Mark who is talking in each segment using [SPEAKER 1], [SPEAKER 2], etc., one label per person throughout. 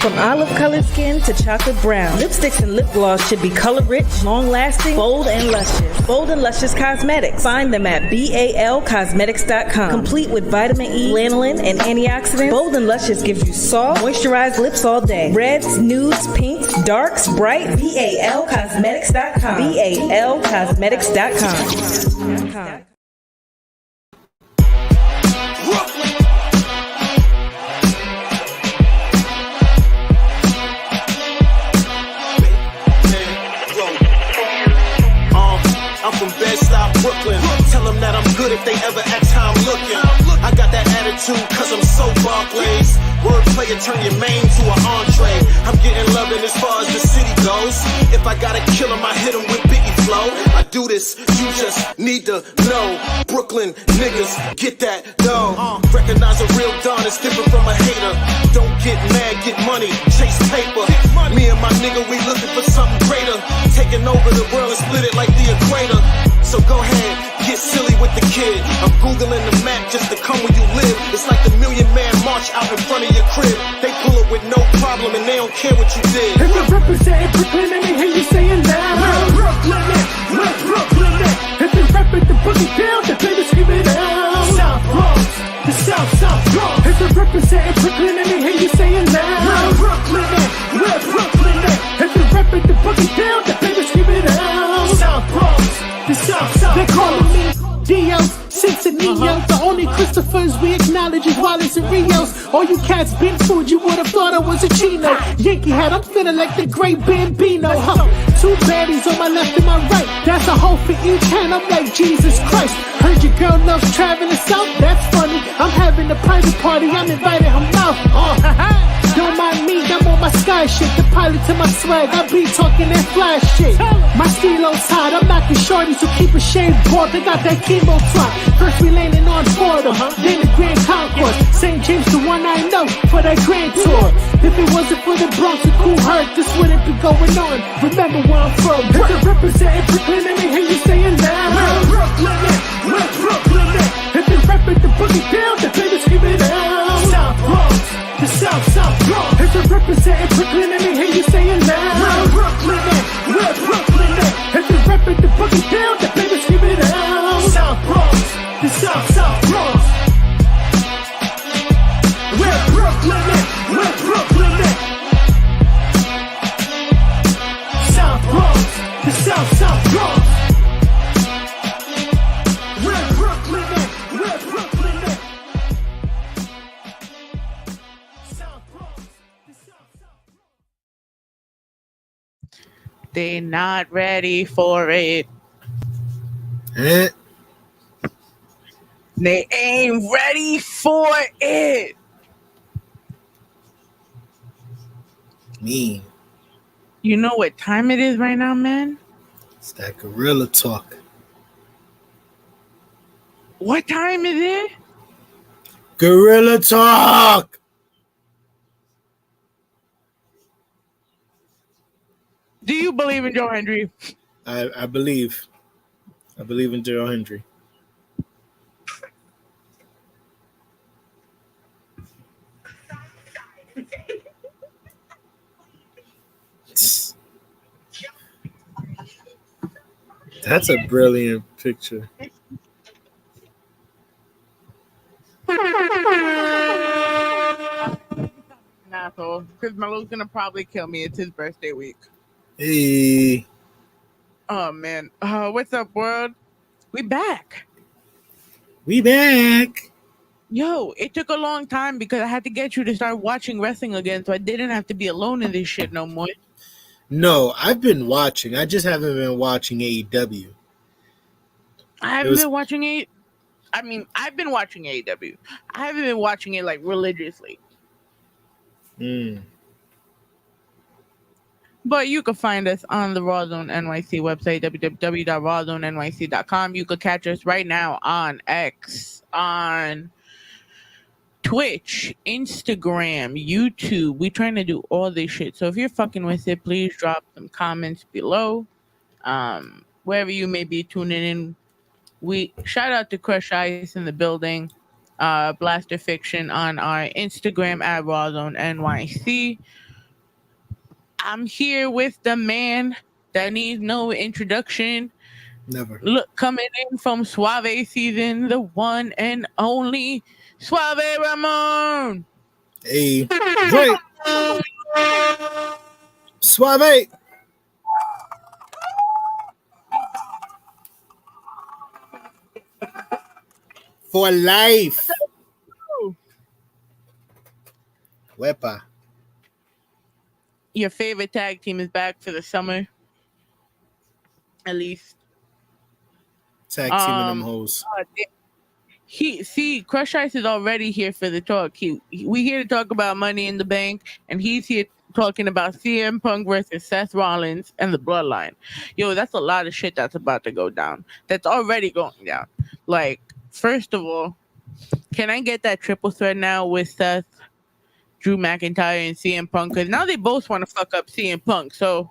[SPEAKER 1] From olive-colored skin to chocolate brown, lipsticks and lip gloss should be color-rich, long-lasting, bold, and luscious. Bold and Luscious Cosmetics. Find them at balcosmetics.com. Complete with vitamin E, lanolin, and antioxidants, Bold and Luscious gives you soft, moisturized lips all day. Reds, nudes, pinks, darks, bright. balcosmetics.com. balcosmetics.com.
[SPEAKER 2] I'm from Bed-Stuy, Brooklyn. Tell them that I'm good if they ever ask how I'm looking. I got that attitude cause I'm so Barclays. Wordplay and turn your main to an entree. I'm getting loving as far as the city goes. If I gotta kill him, I hit him with Biggie flow. I do this, you just need to know. Brooklyn niggas, get that dough. Recognize a real Don is different from a hater. Don't get mad, get money, chase paper. Me and my nigga, we looking for something greater. Taking over the world and split it like the equator. So go ahead, get silly with the kid. I'm Googling the map just to come where you live. It's like the Million Man March out in front of your crib. They pull up with no problem and they don't care what you did.
[SPEAKER 3] If you're representing Brooklyn, let me hear you saying that. We're Brooklyn, we're Brooklyn. If you're repping the boogie down, the baby screaming out. South Bronx, the South Bronx. If you're representing Brooklyn, let me hear you saying that. We're Brooklyn, we're Brooklyn. If you're repping the boogie down, the baby screaming out. South Bronx, the South. They calling me Dios, Six and Neo. The only Christophers we acknowledge is Wallace and Rios. All you cats been food, you would've thought I was a Chino. Yankee hat, I'm feeling like the great Bambino. Two baddies on my left and my right. That's a hole for each hand, I'm like Jesus Christ. Heard your girl loves traveling south, that's funny. I'm having a private party, I'm inviting her mouth. Don't mind me, I'm on my sky shit. The pilot to my swag, I be talking that fly shit. My stilo's hot, I'm knocking shorties who keep a shaved bald. They got that chemo truck. First we landing on Fordham, then the Grand Concourse. St. James the one I know for that grand tour. If it wasn't for the Bronx and Cool Hurt, this wouldn't be going on. Remember where I'm from. If you're representing Brooklyn, let me hear you saying that. We're Brooklyn, we're Brooklyn. If you're repping the boogie down, the baby screaming out. South Bronx, the South Bronx. If you're representing Brooklyn, let me hear you saying that. We're Brooklyn, we're Brooklyn. If you're repping the boogie down, the baby screaming out. South Bronx, the South Bronx. We're Brooklyn, we're Brooklyn. South Bronx, the South Bronx. We're Brooklyn, we're Brooklyn. South Bronx, the South Bronx.
[SPEAKER 4] They not ready for it. They ain't ready for it.
[SPEAKER 5] Me.
[SPEAKER 4] You know what time it is right now, man?
[SPEAKER 5] It's that Guerilla talk.
[SPEAKER 4] What time is it?
[SPEAKER 5] Guerilla talk.
[SPEAKER 4] Do you believe in Joe Hendry?
[SPEAKER 5] I believe. I believe in Joe Hendry. That's a brilliant picture.
[SPEAKER 4] Asshole, because Melo's gonna probably kill me. It's his birthday week.
[SPEAKER 5] Hey.
[SPEAKER 4] Oh man. What's up, world? We back.
[SPEAKER 5] We back.
[SPEAKER 4] Yo, it took a long time because I had to get you to start watching wrestling again, so I didn't have to be alone in this shit no more.
[SPEAKER 5] No, I've been watching. I just haven't been watching AEW.
[SPEAKER 4] I haven't been watching it. I mean, I've been watching AEW. I haven't been watching it like religiously. But you can find us on the Raw Zone NYC website, www.rawzonenyc.com. You could catch us right now on X, on Twitch, Instagram, YouTube. We're trying to do all this shit. So if you're fucking with it, please drop some comments below. Wherever you may be tuning in. We shout out to Crush Ice in the building. Blaster Fiction on our Instagram at Raw Zone NYC. I'm here with the man that needs no introduction.
[SPEAKER 5] Never.
[SPEAKER 4] Look, coming in from Suave season, the one and only Suave Ramon.
[SPEAKER 5] Hey, great. Suave. For life. Wepa.
[SPEAKER 4] Your favorite tag team is back for the summer, at least.
[SPEAKER 5] Tag teaming them hoes.
[SPEAKER 4] Crush Ice is already here for the talk. We here to talk about Money in the Bank, and he's here talking about CM Punk versus Seth Rollins and the Bloodline. Yo, that's a lot of shit that's about to go down. That's already going down. Like, first of all, can I get that triple threat now with Seth, Drew McIntyre, and CM Punk? Because now they both want to fuck up CM Punk. So,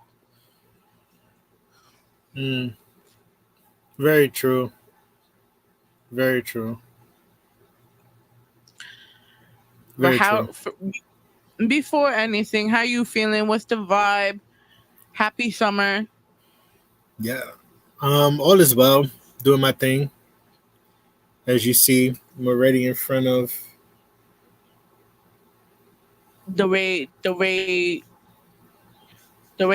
[SPEAKER 5] very true. Very true. Very true.
[SPEAKER 4] Before anything, how you feeling? What's the vibe? Happy summer.
[SPEAKER 5] Yeah. All is well. Doing my thing. As you see, I'm already in front of
[SPEAKER 4] the Ray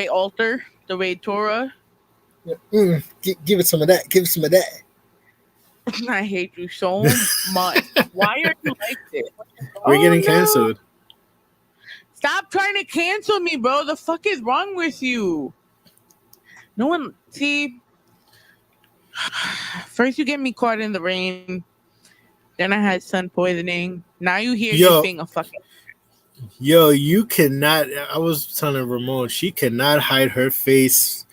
[SPEAKER 4] altar, the Ray Torah.
[SPEAKER 5] Give it some of that. Give it some of that.
[SPEAKER 4] I hate you so much. Why are you like this?
[SPEAKER 5] We're getting canceled.
[SPEAKER 4] Stop trying to cancel me, bro. The fuck is wrong with you? No one see. First you get me caught in the rain. Then I had sun poisoning. Now you hear just being a fucking.
[SPEAKER 5] Yo, you cannot. I was telling Ramon, she cannot hide her face,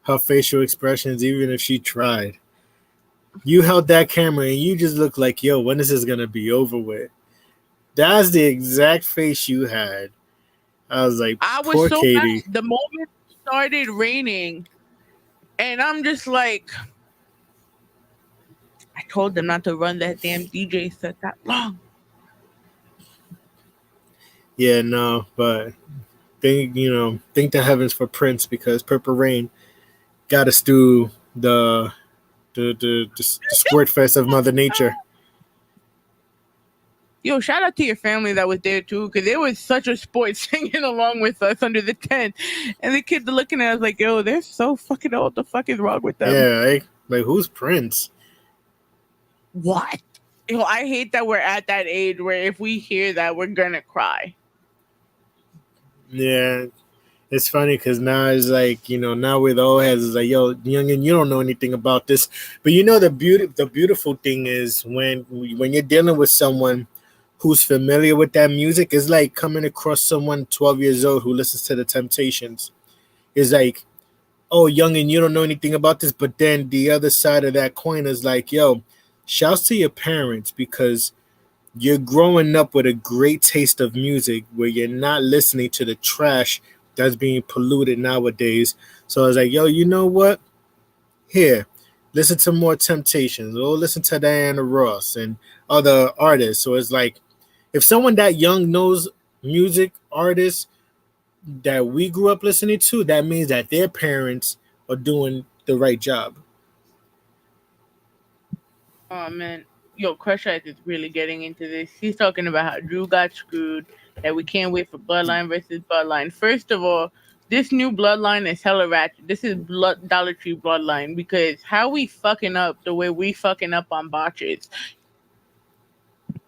[SPEAKER 5] her facial expressions, even if she tried. You held that camera and you just look like, yo, when is this gonna be over with? That's the exact face you had. I was like,
[SPEAKER 4] I was
[SPEAKER 5] poor
[SPEAKER 4] so
[SPEAKER 5] Katie.
[SPEAKER 4] mad. The moment it started raining, and I'm just like, I told them not to run that damn DJ set that long.
[SPEAKER 5] Yeah, no, but thank the heavens for Prince, because Purple Rain got us through the squirt fest of Mother Nature.
[SPEAKER 4] Yo, shout out to your family that was there too, because it was such a sport singing along with us under the tent, and the kids are looking at us like, yo, they're so fucking old. What the fuck is wrong with them?
[SPEAKER 5] Yeah, like who's Prince?
[SPEAKER 4] What? Yo, I hate that we're at that age where if we hear that, we're gonna cry.
[SPEAKER 5] Yeah, it's funny because now it's like, now with old heads, it's like, yo, youngin, you don't know anything about this. But the beautiful thing is when you're dealing with someone who's familiar with that music, it's like coming across someone 12 years old who listens to the Temptations. It's like, oh, youngin, you don't know anything about this. But then the other side of that coin is like, yo, shouts to your parents, because you're growing up with a great taste of music where you're not listening to the trash that's being polluted nowadays. So I was like, yo, you know what? Here, listen to more Temptations, or listen to Diana Ross and other artists. So it's like, if someone that young knows music artists that we grew up listening to, that means that their parents are doing the right job.
[SPEAKER 4] Oh, man. Yo, Crush Ice is really getting into this. He's talking about how Drew got screwed, that we can't wait for Bloodline versus Bloodline. First of all, this new Bloodline is hella ratchet. This is Dollar Tree Bloodline, because how we fucking up the way we fucking up on botches.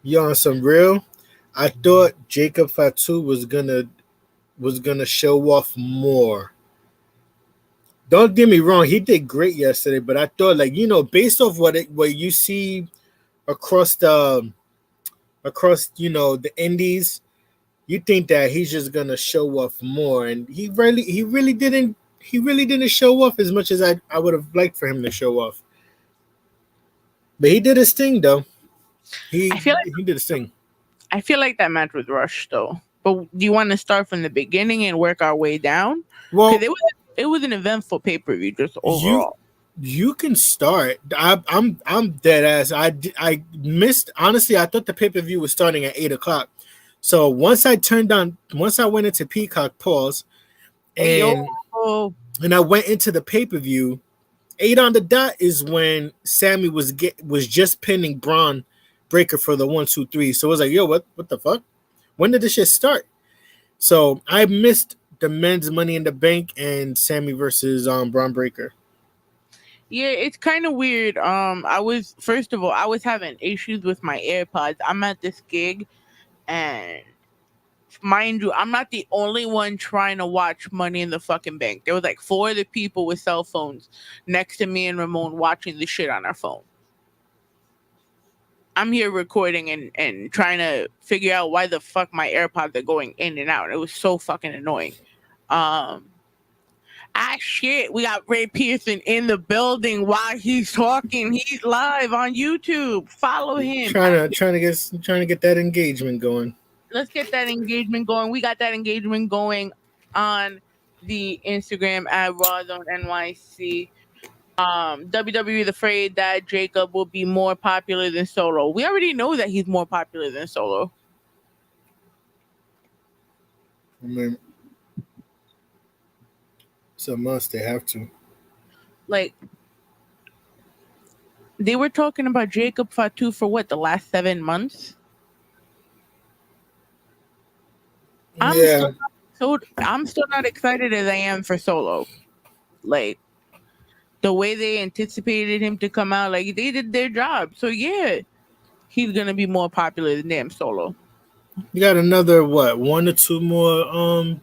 [SPEAKER 5] Yo, on some real, I thought Jacob Fatu was gonna show off more. Don't get me wrong, he did great yesterday, but I thought, like, based off what you see across the indies, you think that he's just gonna show off more, and he really didn't show off as much as I would have liked for him to show off. But he did his thing, though. He did his thing.
[SPEAKER 4] I feel like that match was rushed, though. But do you want to start from the beginning and work our way down? Well, it was an eventful pay-per-view just overall.
[SPEAKER 5] You can start. I'm dead ass. I missed, honestly. I thought the pay-per-view was starting at 8:00. So once I went into Peacock, pause, And and I went into the pay-per-view. 8 on the dot is when Sami was just pinning Bron Breakker for the 1, 2, 3. So I was like, yo, what the fuck? When did this shit start? So I missed the men's Money in the Bank and Sami versus Bron Breakker.
[SPEAKER 4] Yeah, it's kind of weird. I was having issues with my AirPods. I'm at this gig, and mind you, I'm not the only one trying to watch Money in the fucking Bank. There was like 4 other people with cell phones next to me and Ramon watching the shit on our phone. I'm here recording and trying to figure out why the fuck my AirPods are going in and out. It was so fucking annoying. Shit, we got Ray Pearson in the building while he's talking. He's live on YouTube. Follow him.
[SPEAKER 5] Trying to get that engagement going.
[SPEAKER 4] Let's get that engagement going. We got that engagement going on the Instagram at Raw Zone NYC. WWE is afraid that Jacob will be more popular than Solo. We already know that he's more popular than Solo.
[SPEAKER 5] I mean, it's a must. They have to.
[SPEAKER 4] Like, they were talking about Jacob Fatu for what, the last 7 months? I'm still not excited as I am for Solo. Like, the way they anticipated him to come out, like, they did their job. So yeah, he's gonna be more popular than damn Solo.
[SPEAKER 5] You got another 1 or 2 more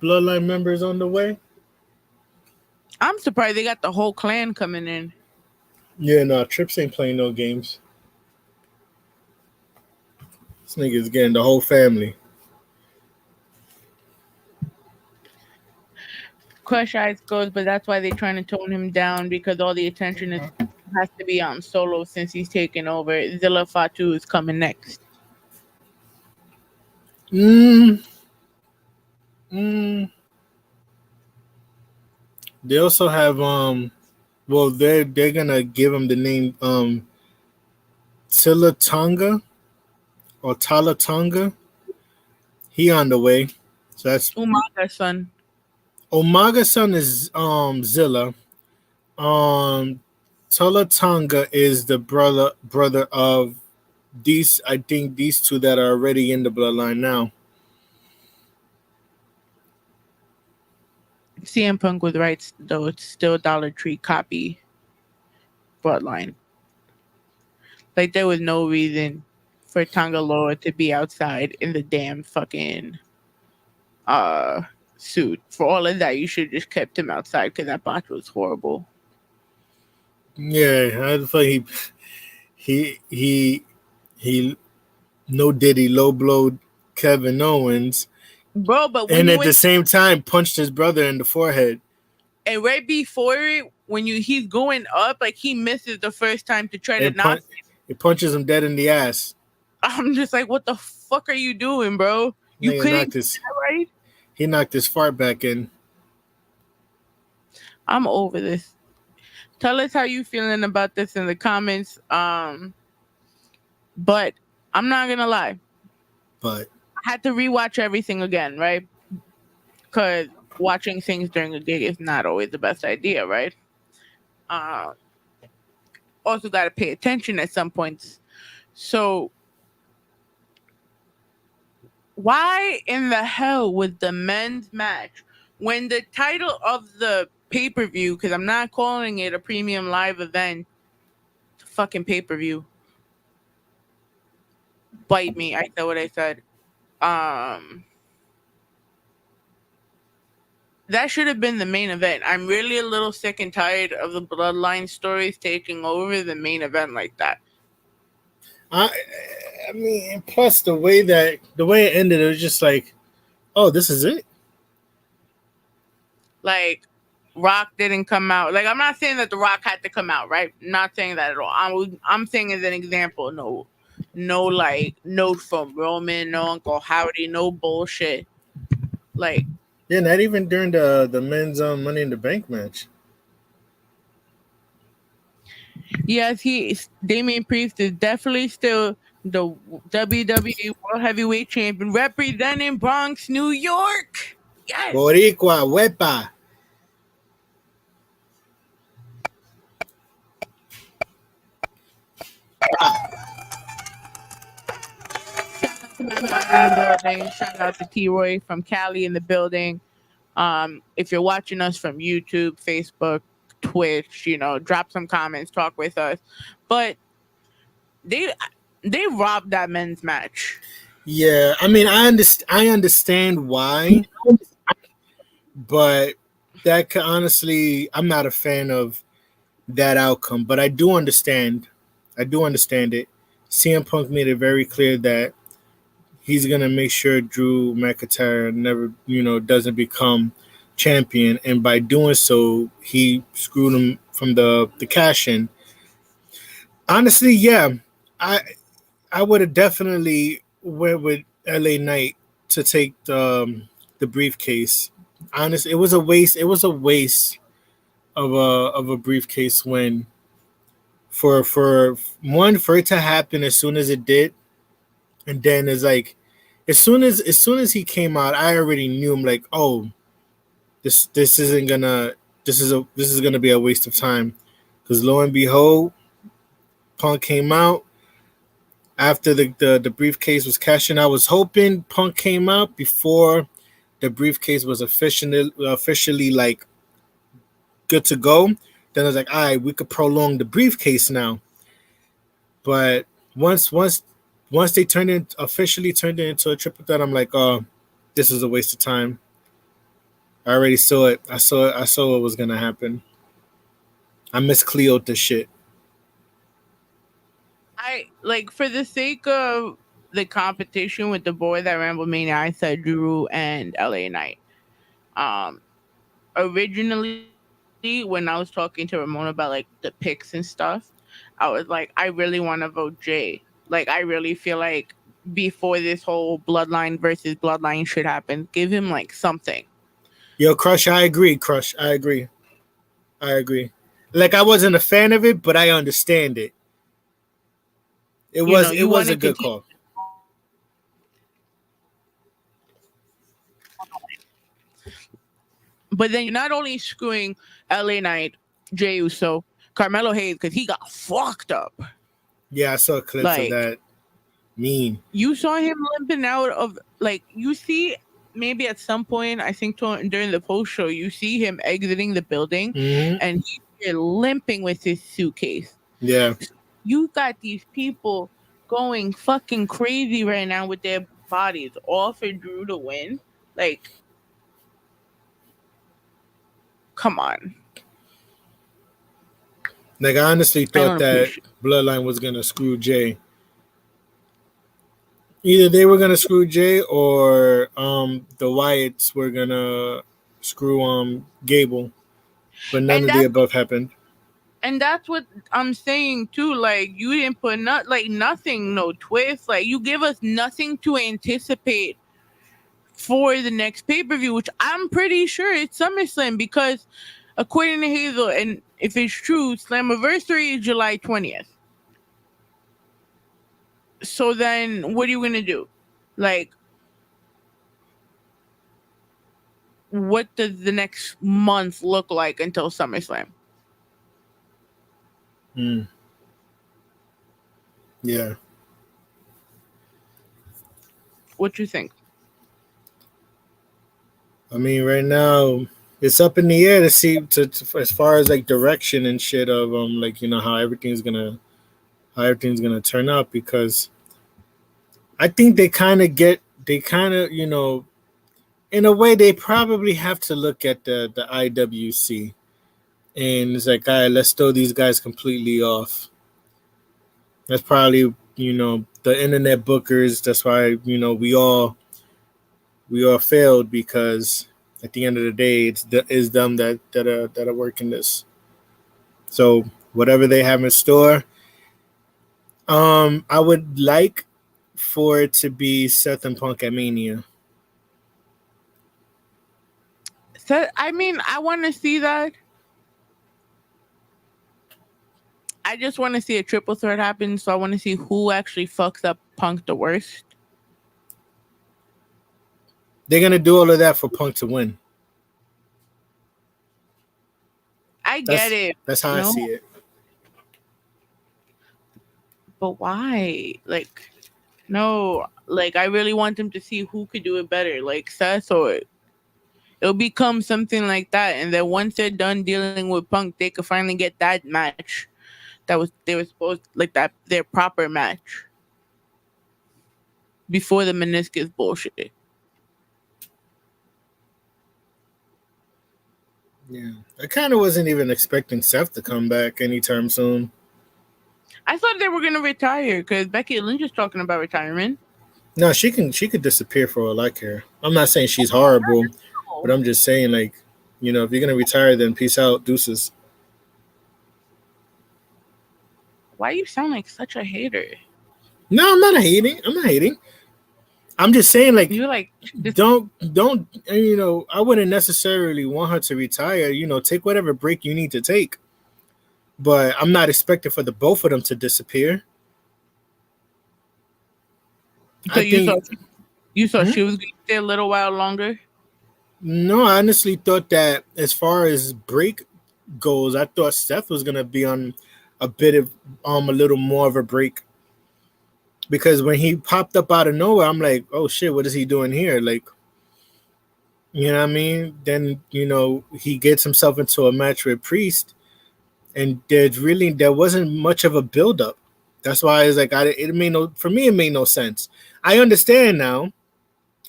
[SPEAKER 5] Bloodline members on the way?
[SPEAKER 4] I'm surprised they got the whole clan coming in.
[SPEAKER 5] Yeah, no, Trips ain't playing no games. This nigga's getting the whole family.
[SPEAKER 4] Crush Ice goes, but that's why they're trying to tone him down, because all the attention has to be on Solo since he's taken over. Zilla Fatu is coming next.
[SPEAKER 5] They also have they're gonna give him the name Tilatonga or Talatonga. He on the way. So that's
[SPEAKER 4] Umaga's son.
[SPEAKER 5] Omaga's son is Zilla. Talatonga is the brother of these. I think these 2 that are already in the bloodline now.
[SPEAKER 4] CM Punk was right, though. It's still Dollar Tree copy bloodline. Like, there was no reason for Tangaloa to be outside in the damn fucking suit. For all of that, you should have just kept him outside, because that botch was horrible.
[SPEAKER 5] Yeah, I feel he no diddy low blowed Kevin Owens.
[SPEAKER 4] Bro, but
[SPEAKER 5] and at the same time punched his brother in the forehead.
[SPEAKER 4] And right before it, when he's going up, like, he misses the first time to try to knock.
[SPEAKER 5] It punches him dead in the ass.
[SPEAKER 4] I'm just like, what the fuck are you doing, bro? You couldn't do that, right?
[SPEAKER 5] He knocked his fart back in.
[SPEAKER 4] I'm over this. Tell us how you feeling about this in the comments. But I'm not gonna lie.
[SPEAKER 5] But
[SPEAKER 4] I had to rewatch everything again, right? Because watching things during a gig is not always the best idea, right? Also got to pay attention at some points. So why in the hell was the men's match, when the title of the pay-per-view, because I'm not calling it a premium live event, it's a fucking pay-per-view. Bite me. I said what I said. That should have been the main event. I'm really a little sick and tired of the bloodline stories taking over the main event like that.
[SPEAKER 5] I mean, plus the way it ended, it was just like, oh, this is it.
[SPEAKER 4] Like, Rock didn't come out. Like, I'm not saying that The Rock had to come out, right? I'm not saying that at all. I'm saying as an example, no, like, note from Roman, no Uncle Howdy, no bullshit. Like,
[SPEAKER 5] yeah, not even during the men's Money in the Bank match.
[SPEAKER 4] Yes, Damian Priest is definitely still the WWE World Heavyweight Champion, representing Bronx, New York. Yes.
[SPEAKER 5] Boricua, Wepa.
[SPEAKER 4] Shout out to T-Roy from Cali in the building. If you're watching us from YouTube, Facebook, Twitch, drop some comments, talk with us. But they robbed that men's match.
[SPEAKER 5] Yeah, I mean, I understand why, but that could, honestly, I'm not a fan of that outcome. But I do understand. I do understand it. CM Punk made it very clear that he's gonna make sure Drew McIntyre never, doesn't become champion, and by doing so, he screwed him from the cash in. Honestly, yeah, I would have definitely went with LA Knight to take the briefcase. Honestly, it was a waste. It was a waste of a briefcase win for one, for it to happen as soon as it did, and then it's like as soon as he came out, I already knew. I'm like, oh, this isn't gonna this is gonna be a waste of time, because lo and behold, Punk came out after the briefcase was cashing. I was hoping Punk came out before the briefcase was officially like good to go. Then I was like, all right, we could prolong the briefcase now. But once they officially turned it into a triple threat, I'm like, oh, this is a waste of time. I already saw it. I saw what was gonna happen. I miss Cleo the shit.
[SPEAKER 4] For the sake of the competition with the boys at Ramblemania, I said Drew and LA Knight. Originally, when I was talking to Ramona about like the picks and stuff, I was like, I really want to vote Jey. Like, I really feel like before this whole bloodline versus bloodline shit happen, give him like something.
[SPEAKER 5] Yo, Crush, I agree. Like, I wasn't a fan of it, but I understand it. It was a good call.
[SPEAKER 4] But then you're not only screwing LA Knight, Jey Uso, Carmelo Hayes, because he got fucked up.
[SPEAKER 5] Yeah, I saw clips of that. Mean.
[SPEAKER 4] You saw him limping out of, like, you see, maybe at some point, I think during the post show, you see him exiting the building, and he's limping with his suitcase.
[SPEAKER 5] Yeah.
[SPEAKER 4] You got these people going fucking crazy right now with their bodies, all for Drew to win. Like, come on.
[SPEAKER 5] Like, I honestly thought that Bloodline was gonna screw Jey. Either they were gonna screw Jey, or the Wyatts were gonna screw Gable, but none of the above happened.
[SPEAKER 4] And that's what I'm saying too. Like, you didn't put nothing, no twist. Like, you give us nothing to anticipate for the next pay-per-view, which I'm pretty sure it's SummerSlam, because according to Hazel, and if it's true, Slammiversary is July 20th. So then what are you gonna do? Like, what does the next month look like until SummerSlam?
[SPEAKER 5] Yeah.
[SPEAKER 4] What you think?
[SPEAKER 5] I mean, right now it's up in the air to see as far as like direction and shit of like, how everything's gonna turn out, because I think they kind of in a way they probably have to look at the IWC, and it's like, all right, let's throw these guys completely off. That's probably, the internet bookers. That's why, we all failed, because at the end of the day, it's them that are working this. So whatever they have in store, I would like for it to be Seth and Punk at Mania.
[SPEAKER 4] I mean, I want to see that. I just want to see a triple threat happen, so I want to see who actually fucks up Punk the worst.
[SPEAKER 5] They're going to do all of that for Punk to win.
[SPEAKER 4] I get it.
[SPEAKER 5] That's how I see it.
[SPEAKER 4] But why? Like, no. Like, I really want them to see who could do it better. Like Seth, or it'll become something like that. And then once they're done dealing with Punk, they could finally get that match they were supposed, like, that their proper match before the meniscus bullshit.
[SPEAKER 5] Yeah, I kind of wasn't even expecting Seth to come back anytime soon.
[SPEAKER 4] I thought they were gonna retire because Becky Lynch is talking about retirement.
[SPEAKER 5] No, she could disappear for all I care. I'm not saying she's horrible, but I'm just saying, like, you know, if you're gonna retire, then peace out, deuces.
[SPEAKER 4] Why you sound like such a hater?
[SPEAKER 5] No, I'm not hating. I'm just saying, like,
[SPEAKER 4] You're like,
[SPEAKER 5] don't, you know, I wouldn't necessarily want her to retire. You know, take whatever break you need to take. But I'm not expecting for the both of them to disappear.
[SPEAKER 4] So you thought she was going to stay a little while longer?
[SPEAKER 5] No, I honestly thought that as far as break goes, I thought Seth was going to be on a bit of a little more of a break. Because when he popped up out of nowhere, I'm like, oh shit, what is he doing here? Like, you know what I mean? Then, you know, he gets himself into a match with Priest, and there wasn't much of a build-up. That's why it's like it made no sense. I understand now,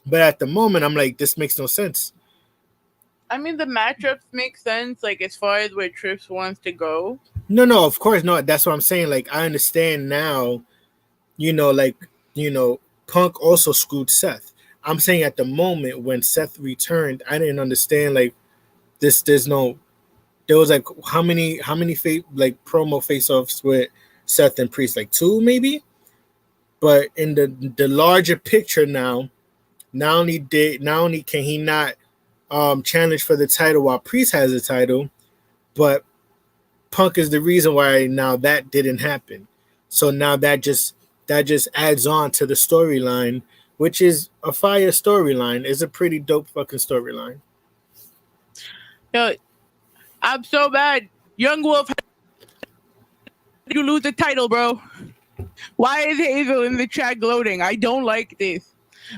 [SPEAKER 5] but at the moment I'm like, this makes no sense.
[SPEAKER 4] I mean, the matchups make sense, like, as far as where Trips wants to go.
[SPEAKER 5] No, of course not. That's what I'm saying. Like, I understand now, you know, like, you know, Punk also screwed Seth. I'm saying at the moment when Seth returned, I didn't understand, like, this. There was like how many promo face-offs with Seth and Priest, like 2 maybe. But in the larger picture now, not only can he not challenge for the title while Priest has the title, but Punk is the reason why now that didn't happen. So now that just adds on to the storyline, which is a fire storyline. It's a pretty dope fucking storyline.
[SPEAKER 4] Yo, I'm so mad. Young Wolf, you lose the title, bro. Why is Hazel in the chat gloating? I don't like this.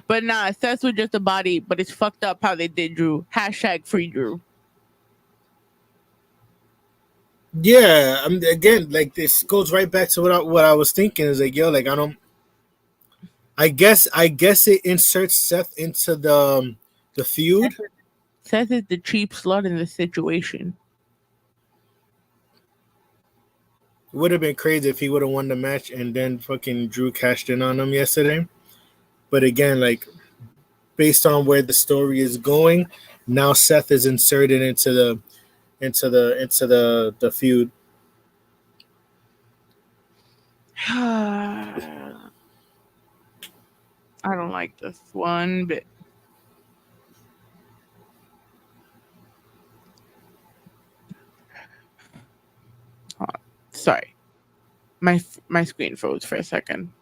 [SPEAKER 4] But nah, Seth was just a body, but it's fucked up how they did Drew. # free Drew.
[SPEAKER 5] Yeah, again, like, this goes right back to what I was thinking. Is like, yo, like, I guess it inserts Seth into the feud.
[SPEAKER 4] Seth is the cheap slut in this situation.
[SPEAKER 5] Would have been crazy if he would have won the match and then fucking Drew cashed in on him yesterday. But again, like, based on where the story is going, now Seth is inserted into the feud.
[SPEAKER 4] I don't like this one bit. Sorry, my screen froze for a second.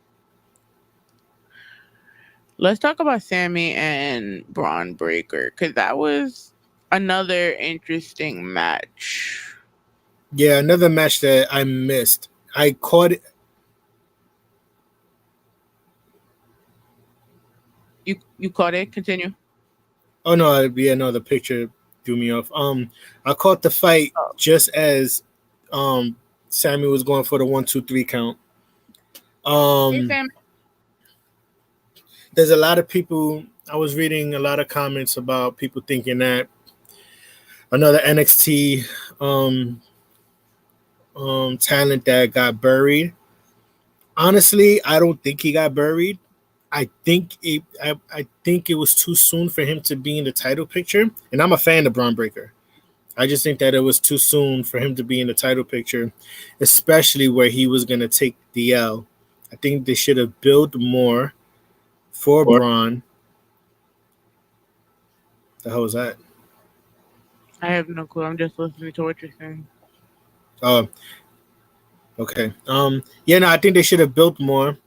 [SPEAKER 4] Let's talk about Sami and Bron Breakker, because that was another interesting match.
[SPEAKER 5] Yeah, another match that I missed. I caught it.
[SPEAKER 4] You caught it? Continue.
[SPEAKER 5] Oh no, yeah, no, the picture threw me off. I caught the fight just as Sami was going for the 1, 2, 3 count.
[SPEAKER 4] Hey, Sam.
[SPEAKER 5] There's a lot of people. I was reading a lot of comments about people thinking that another NXT talent that got buried. Honestly, I don't think he got buried. I think it was too soon for him to be in the title picture. And I'm a fan of Bron Breakker. I just think that it was too soon for him to be in the title picture, especially where he was going to take the L. I think they should have built more for Bron. The hell was that?
[SPEAKER 4] I have no clue. I'm just listening to what you're saying.
[SPEAKER 5] Oh, okay. Yeah, no, I think they should have built more,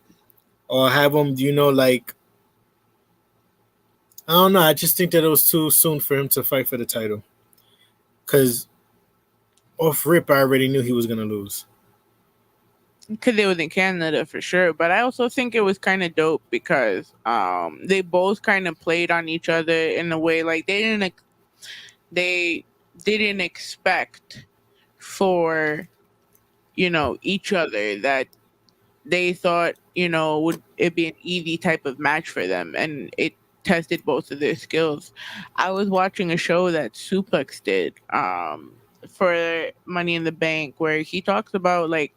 [SPEAKER 5] or have him, you know, like, I don't know. I just think that it was too soon for him to fight for the title. Because off rip, I already knew he was going to lose.
[SPEAKER 4] because it was in Canada for sure. But I also think it was kind of dope because they both kind of played on each other in a way like they didn't expect for each other, that they thought would it be an easy type of match for them, and it tested both of their skills. I was watching a show that Suplex did for Money in the Bank, where he talks about like,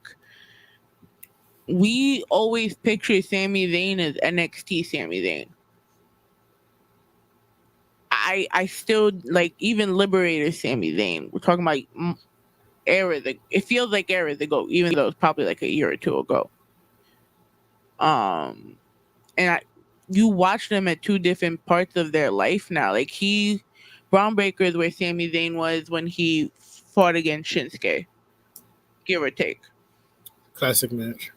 [SPEAKER 4] we always picture Sami Zayn as NXT Sami Zayn. I still like even Liberator Sami Zayn. We're talking about it feels like eras ago, even though it's probably like a year or two ago. And you watch them at two different parts of their life now. Like Braun Breaker is where Sami Zayn was when he fought against Shinsuke, give or take.
[SPEAKER 5] Classic match.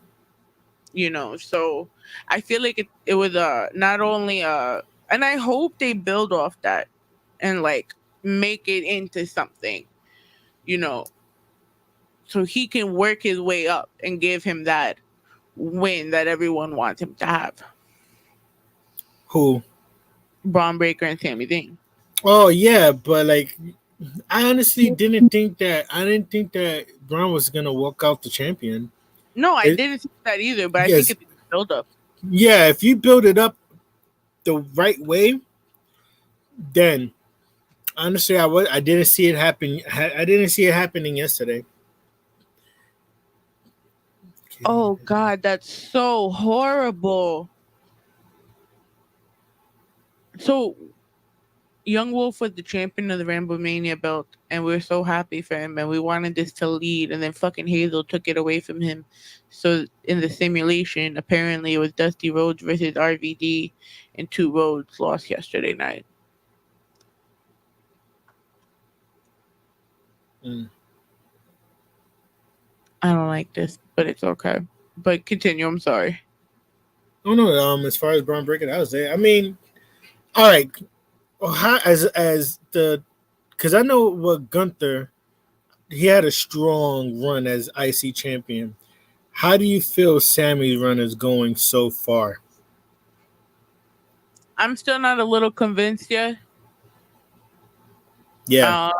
[SPEAKER 4] So I feel like it was not only and I hope they build off that and like make it into something, so he can work his way up and give him that win that everyone wants him to have.
[SPEAKER 5] Who?
[SPEAKER 4] Braun Breaker and Sami Zayn.
[SPEAKER 5] Oh yeah, but like I honestly didn't think that Braun was gonna walk out the champion.
[SPEAKER 4] No, I didn't think that either, but I think it's a build up.
[SPEAKER 5] Yeah, if you build it up the right way, then honestly I didn't see it happen. I didn't see it happening yesterday.
[SPEAKER 4] Oh God, that's so horrible. So Young Wolf was the champion of the Ramblemania belt, and we were so happy for him, and we wanted this to lead, and then fucking Hazel took it away from him. So in the simulation, apparently it was Dusty Rhodes versus RVD, and 2 Rhodes lost yesterday night. I don't like this, but it's okay. But continue, I'm sorry.
[SPEAKER 5] Oh no, as far as Braun Breaker, that was it. I mean, all right. Well, how, as the, because I know what Gunther, he had a strong run as IC champion. How do you feel Sami's run is going so far?
[SPEAKER 4] I'm still not a little convinced yet.
[SPEAKER 5] Yeah.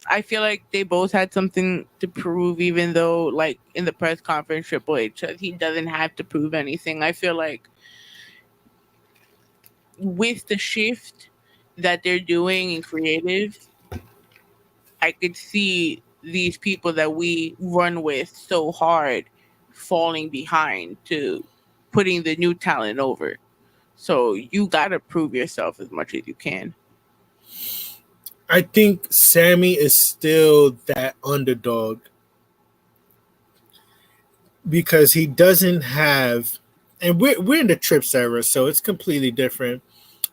[SPEAKER 4] I feel like they both had something to prove, even though, like, in the press conference, Triple H said he doesn't have to prove anything. I feel like with the shift that they're doing in creative, I could see these people that we run with so hard falling behind to putting the new talent over. So you got to prove yourself as much as you can.
[SPEAKER 5] I think Sami is still that underdog because he doesn't have, and we're in the Trips era, so it's completely different.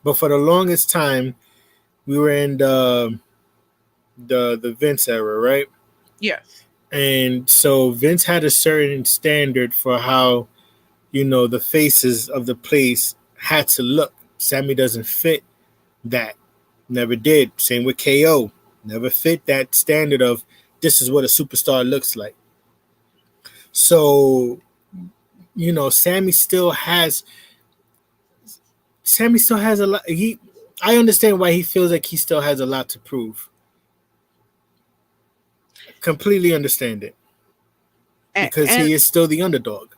[SPEAKER 5] But for the longest time, we were in the Vince era, right?
[SPEAKER 4] Yes.
[SPEAKER 5] And so Vince had a certain standard for how, the faces of the place had to look. Sami doesn't fit that. Never did. Same with KO. Never fit that standard of this is what a superstar looks like. So, Sami still has a lot. I understand why he feels like he still has a lot to prove. Completely understand it. Because he is still the underdog.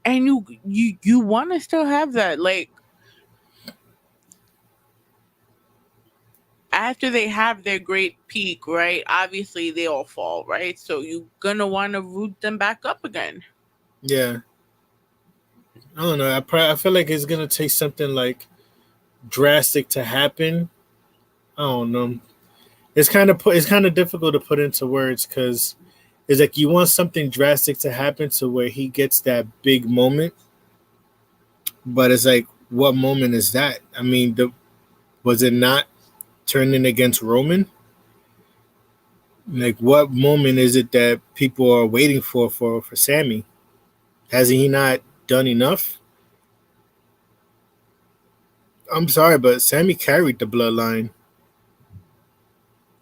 [SPEAKER 4] And you want to still have that, like, after they have their great peak, right? Obviously, they all fall, right? So you're gonna want to root them back up again.
[SPEAKER 5] Yeah. I don't know. I feel like it's gonna take something like drastic to happen. I don't know. It's kind of difficult to put into words because it's like you want something drastic to happen to where he gets that big moment, but it's like, what moment is that? I mean, was it not turning against Roman? Like, what moment is it that people are waiting for Sami? Hasn't he not done enough? I'm sorry, but Sami carried the bloodline.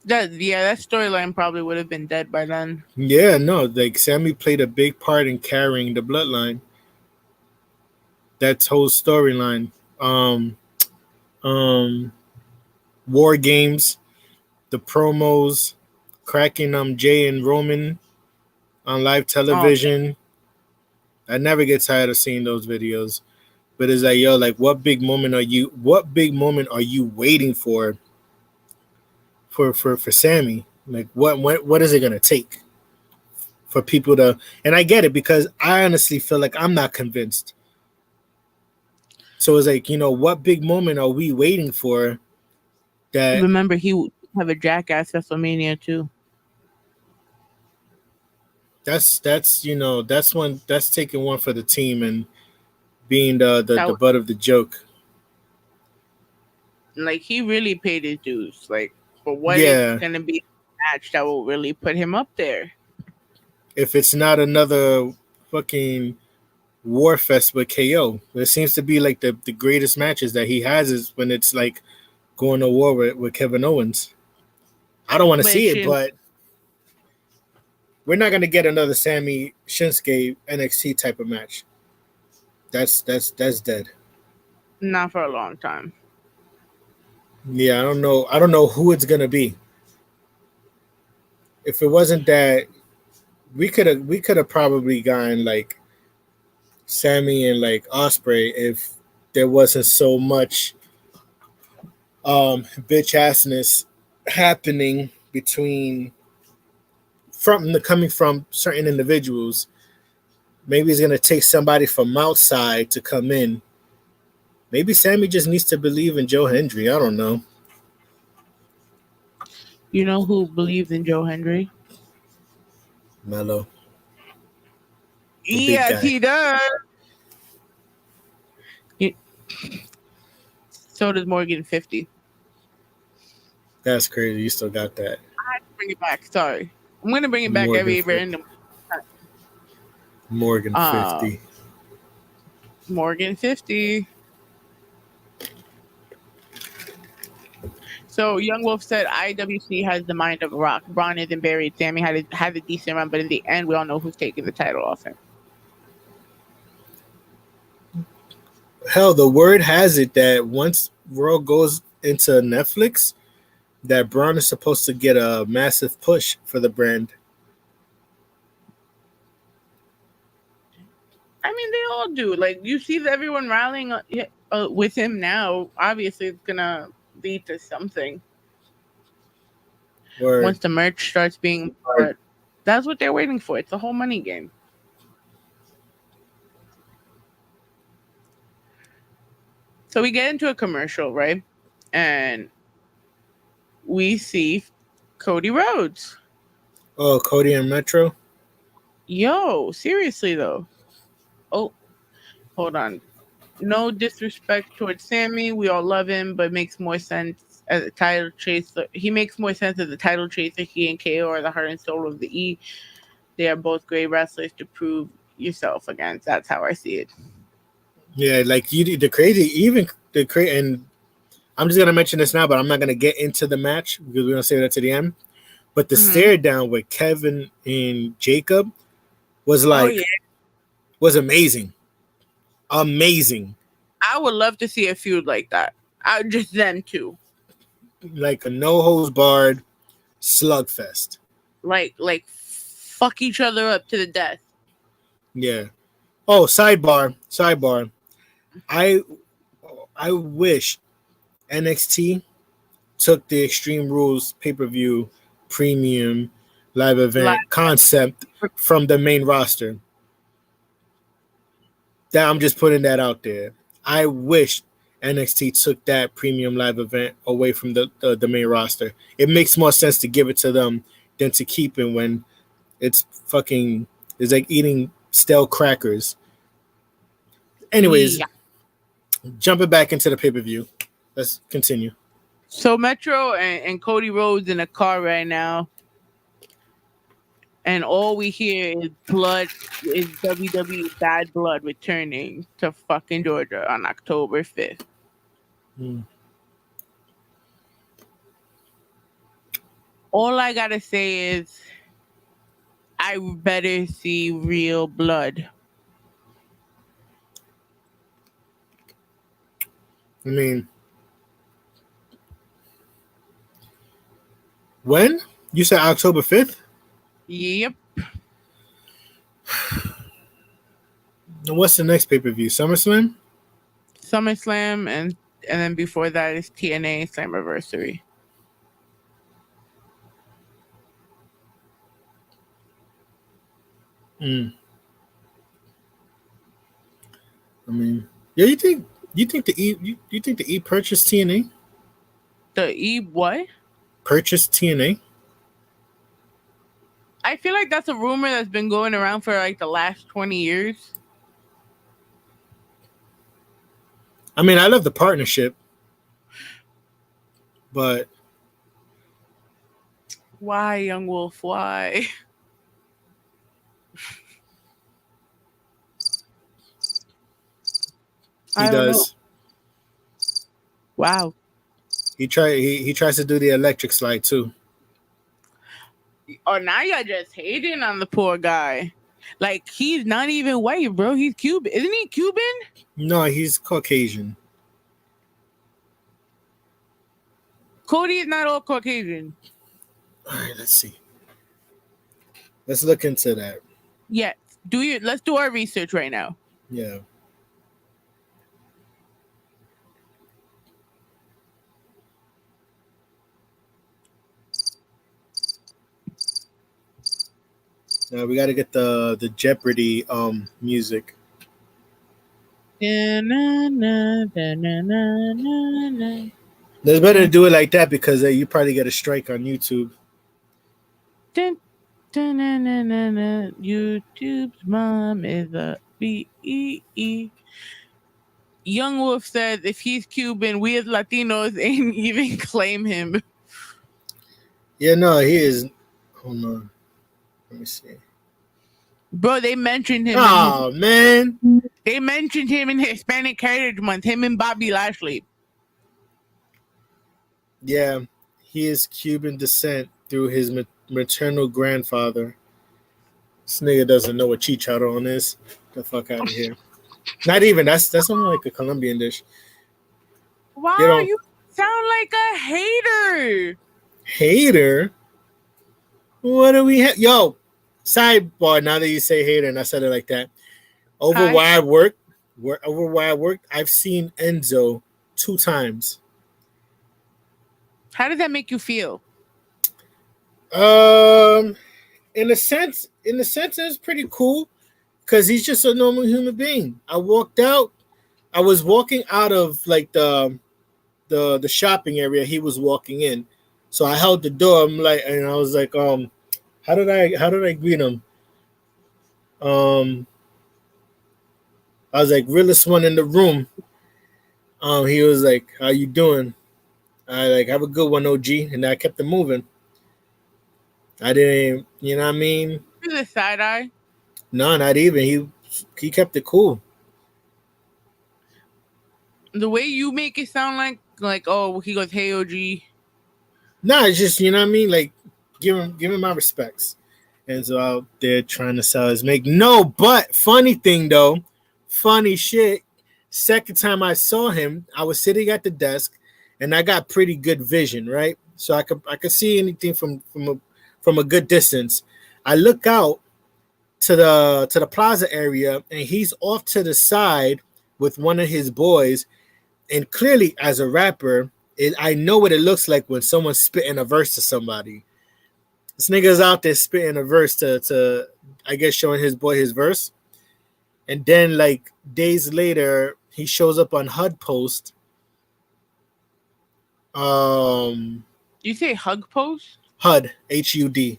[SPEAKER 4] That storyline probably would have been dead by then.
[SPEAKER 5] Yeah, no, like Sami played a big part in carrying the bloodline. That whole storyline. Um, War Games, the promos, cracking Jey and Roman on live television. I never get tired of seeing those videos. But it's like, yo, like what big moment are you waiting for Sami? Like what is it gonna take for people to, and I get it because I honestly feel like I'm not convinced. So it's like, what big moment are we waiting for that?
[SPEAKER 4] Remember, he would have a jackass WrestleMania too.
[SPEAKER 5] That's taking one for the team and being the butt of the joke.
[SPEAKER 4] Like, he really paid his dues. Like, for what it's gonna be a match that will really put him up there.
[SPEAKER 5] If it's not another fucking war fest with KO, it seems to be like the greatest matches that he has is when it's like going to war with Kevin Owens. I don't want to see it, but we're not gonna get another Sami Shinsuke NXT type of match. That's dead.
[SPEAKER 4] Not for a long time.
[SPEAKER 5] Yeah, I don't know who it's gonna be. If it wasn't that, we could have probably gotten like Sami and like Osprey if there wasn't so much bitch assness happening coming from certain individuals. Maybe it's gonna take somebody from outside to come in. Maybe Sami just needs to believe in Joe Hendry. I don't know.
[SPEAKER 4] You know who believes in Joe Hendry?
[SPEAKER 5] Mello.
[SPEAKER 4] Yes, he does. So does Morgan 50.
[SPEAKER 5] That's crazy. You still got that.
[SPEAKER 4] I have to bring it back. Sorry. I'm going to bring it back every random.
[SPEAKER 5] Morgan 50.
[SPEAKER 4] Morgan 50. So Young Wolf said IWC has the mind of a rock. Bron isn't buried. Sami had a decent run, but in the end, we all know who's taking the title off him.
[SPEAKER 5] Hell, the word has it that once Raw goes into Netflix, that Bron is supposed to get a massive push for the brand.
[SPEAKER 4] I mean, they all do. Like, you see everyone rallying with him now. Obviously, it's going to lead to something.
[SPEAKER 5] Word.
[SPEAKER 4] Once the merch starts being bought. That's what they're waiting for. It's a whole money game. So we get into a commercial, right? And we see Cody Rhodes.
[SPEAKER 5] Oh, Cody and Metro?
[SPEAKER 4] Yo, seriously, though. Oh, hold on. No disrespect towards Sami. We all love him, but makes more sense as a title chaser. He makes more sense as a title chaser. He and KO are the heart and soul of the E. They are both great wrestlers to prove yourself against. That's how I see it.
[SPEAKER 5] Yeah, like and I'm just gonna mention this now, but I'm not gonna get into the match because we're gonna save that to the end. But the stare down with Kevin and Jacob was was amazing. Amazing.
[SPEAKER 4] I would love to see a feud like that. Just them two.
[SPEAKER 5] Like a no holds barred slugfest.
[SPEAKER 4] Like fuck each other up to the death.
[SPEAKER 5] Yeah. Oh, sidebar. I wish NXT took the Extreme Rules pay-per-view premium live event concept from the main roster. That I'm just putting that out there. I wish NXT took that premium live event away from the main roster. It makes more sense to give it to them than to keep it when it's like eating stale crackers. Anyways, jumping back into the pay-per-view. Let's continue.
[SPEAKER 4] So Metro and Cody Rhodes in a car right now. And all we hear is blood, is WWE Bad Blood returning to fucking Georgia on October 5th. All I gotta say is, I better see real blood.
[SPEAKER 5] I mean, when? You said October 5th?
[SPEAKER 4] Yep.
[SPEAKER 5] And what's the next pay-per-view? SummerSlam?
[SPEAKER 4] SummerSlam, and then before that is TNA Slammiversary.
[SPEAKER 5] I mean, yeah, you think the E purchased TNA?
[SPEAKER 4] The E what?
[SPEAKER 5] Purchased TNA?
[SPEAKER 4] I feel like that's a rumor that's been going around for like the last 20 years.
[SPEAKER 5] I mean, I love the partnership, but
[SPEAKER 4] Why, Young Wolf? Why?
[SPEAKER 5] he
[SPEAKER 4] I don't know.
[SPEAKER 5] does.
[SPEAKER 4] Wow.
[SPEAKER 5] He tries to do the electric slide too.
[SPEAKER 4] Oh, now you're just hating on the poor guy. Like, he's not even white, bro. He's Cuban. Isn't he Cuban?
[SPEAKER 5] No, he's Caucasian.
[SPEAKER 4] Cody is not all Caucasian.
[SPEAKER 5] All right, let's see. Let's look into that.
[SPEAKER 4] Yes. Let's do our research right now.
[SPEAKER 5] Yeah. Now we got to get the Jeopardy music. It's better to do it like that because you probably get a strike on YouTube.
[SPEAKER 4] YouTube's mom is a B-E-E. Young Wolf said if he's Cuban, we as Latinos ain't even claim him.
[SPEAKER 5] Yeah, no, he is. Hold on. Let me see.
[SPEAKER 4] Bro, they mentioned him.
[SPEAKER 5] Oh, man.
[SPEAKER 4] They mentioned him in Hispanic Heritage Month, him and Bobby Lashley.
[SPEAKER 5] Yeah, he is Cuban descent through his maternal grandfather. This nigga doesn't know what chicharron is. Get the fuck out of here. Not even. That's only like a Colombian dish.
[SPEAKER 4] Wow, you sound like a hater.
[SPEAKER 5] Hater? What do we have? Yo, sidebar, now that you say hater and I said it like that. Over where I worked, I've seen Enzo 2 times.
[SPEAKER 4] How did that make you feel?
[SPEAKER 5] In a sense, it's pretty cool because he's just a normal human being. I was walking out of like the shopping area he was walking in. So I held the door. And I was like, how did I greet him? I was like, realest one in the room. He was like, how you doing? I like, have a good one, OG. And I kept it moving. I didn't, you know what I mean?
[SPEAKER 4] The side eye?
[SPEAKER 5] No, not even. He kept it cool.
[SPEAKER 4] The way you make it sound like oh, he goes, hey, OG.
[SPEAKER 5] No, it's just, you know what I mean? Like, give him my respects. And so out there trying to sell his make. No, but funny thing though, funny shit. Second time I saw him, I was sitting at the desk, and I got pretty good vision, right? So I could see anything from a good distance. I look out to the plaza area, and he's off to the side with one of his boys. And clearly, as a rapper, I know what it looks like when someone's spitting a verse to somebody. This nigga's out there spitting a verse to I guess showing his boy his verse. And then like days later, he shows up on HUD post.
[SPEAKER 4] You say hug post?
[SPEAKER 5] HUD, HUD.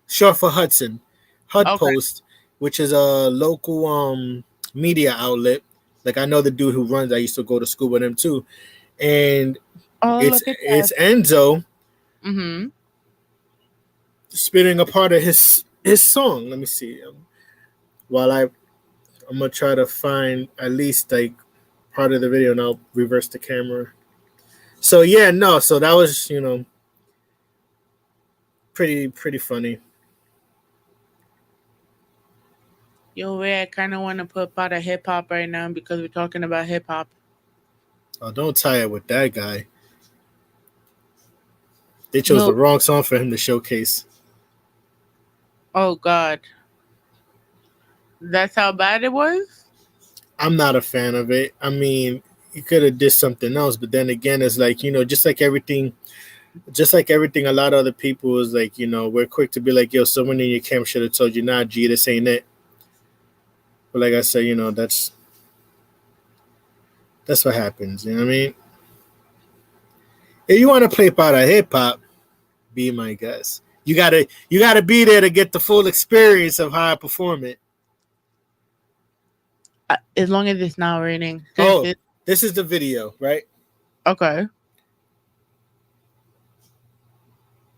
[SPEAKER 5] Short for Hudson. HUD post, which is a local media outlet. Like I know the dude who runs. I used to go to school with him too. And it's Enzo spitting a part of his song. Let me see. While I'm gonna try to find at least like part of the video, and I'll reverse the camera. So yeah, no. So that was pretty funny.
[SPEAKER 4] Yo, Ray, I kind of want to put out a hip hop right now because we're talking about hip hop.
[SPEAKER 5] Oh, don't tie it with that guy. They chose the wrong song for him to showcase.
[SPEAKER 4] Oh, God. That's how bad it was?
[SPEAKER 5] I'm not a fan of it. I mean, you could have did something else, but then again, it's like, just like everything, a lot of other people is like, we're quick to be like, yo, someone in your camp should have told you, nah, G, this ain't it. But like I said, that's what happens. You know what I mean? If you want to play part of hip hop, be my guest. You gotta be there to get the full experience of how I perform it.
[SPEAKER 4] As long as it's not raining.
[SPEAKER 5] This is the video, right?
[SPEAKER 4] Okay.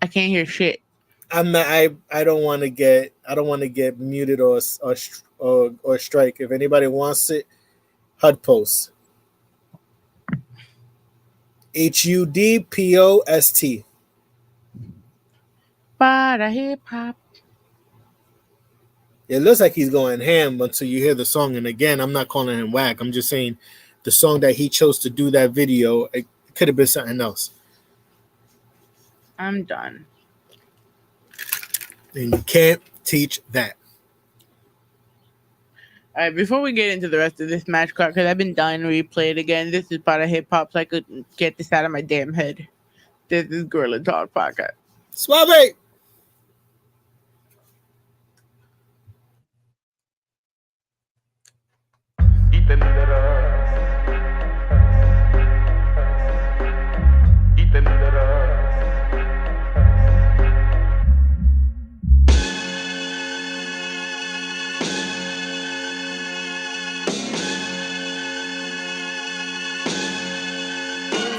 [SPEAKER 4] I can't hear shit.
[SPEAKER 5] I'm not. I don't want to get muted or strike. If anybody wants it, HUD post. HUDPOST.
[SPEAKER 4] Para hip hop.
[SPEAKER 5] It looks like he's going ham until you hear the song. And again, I'm not calling him whack. I'm just saying the song that he chose to do that video, it could have been something else.
[SPEAKER 4] I'm done.
[SPEAKER 5] And you can't teach that.
[SPEAKER 4] All right, before we get into the rest of this match card, because I've been dying to replay it again, this is part of hip hop, so I could get this out of my damn head. This is Guerilla Talk Podcast.
[SPEAKER 5] Suave!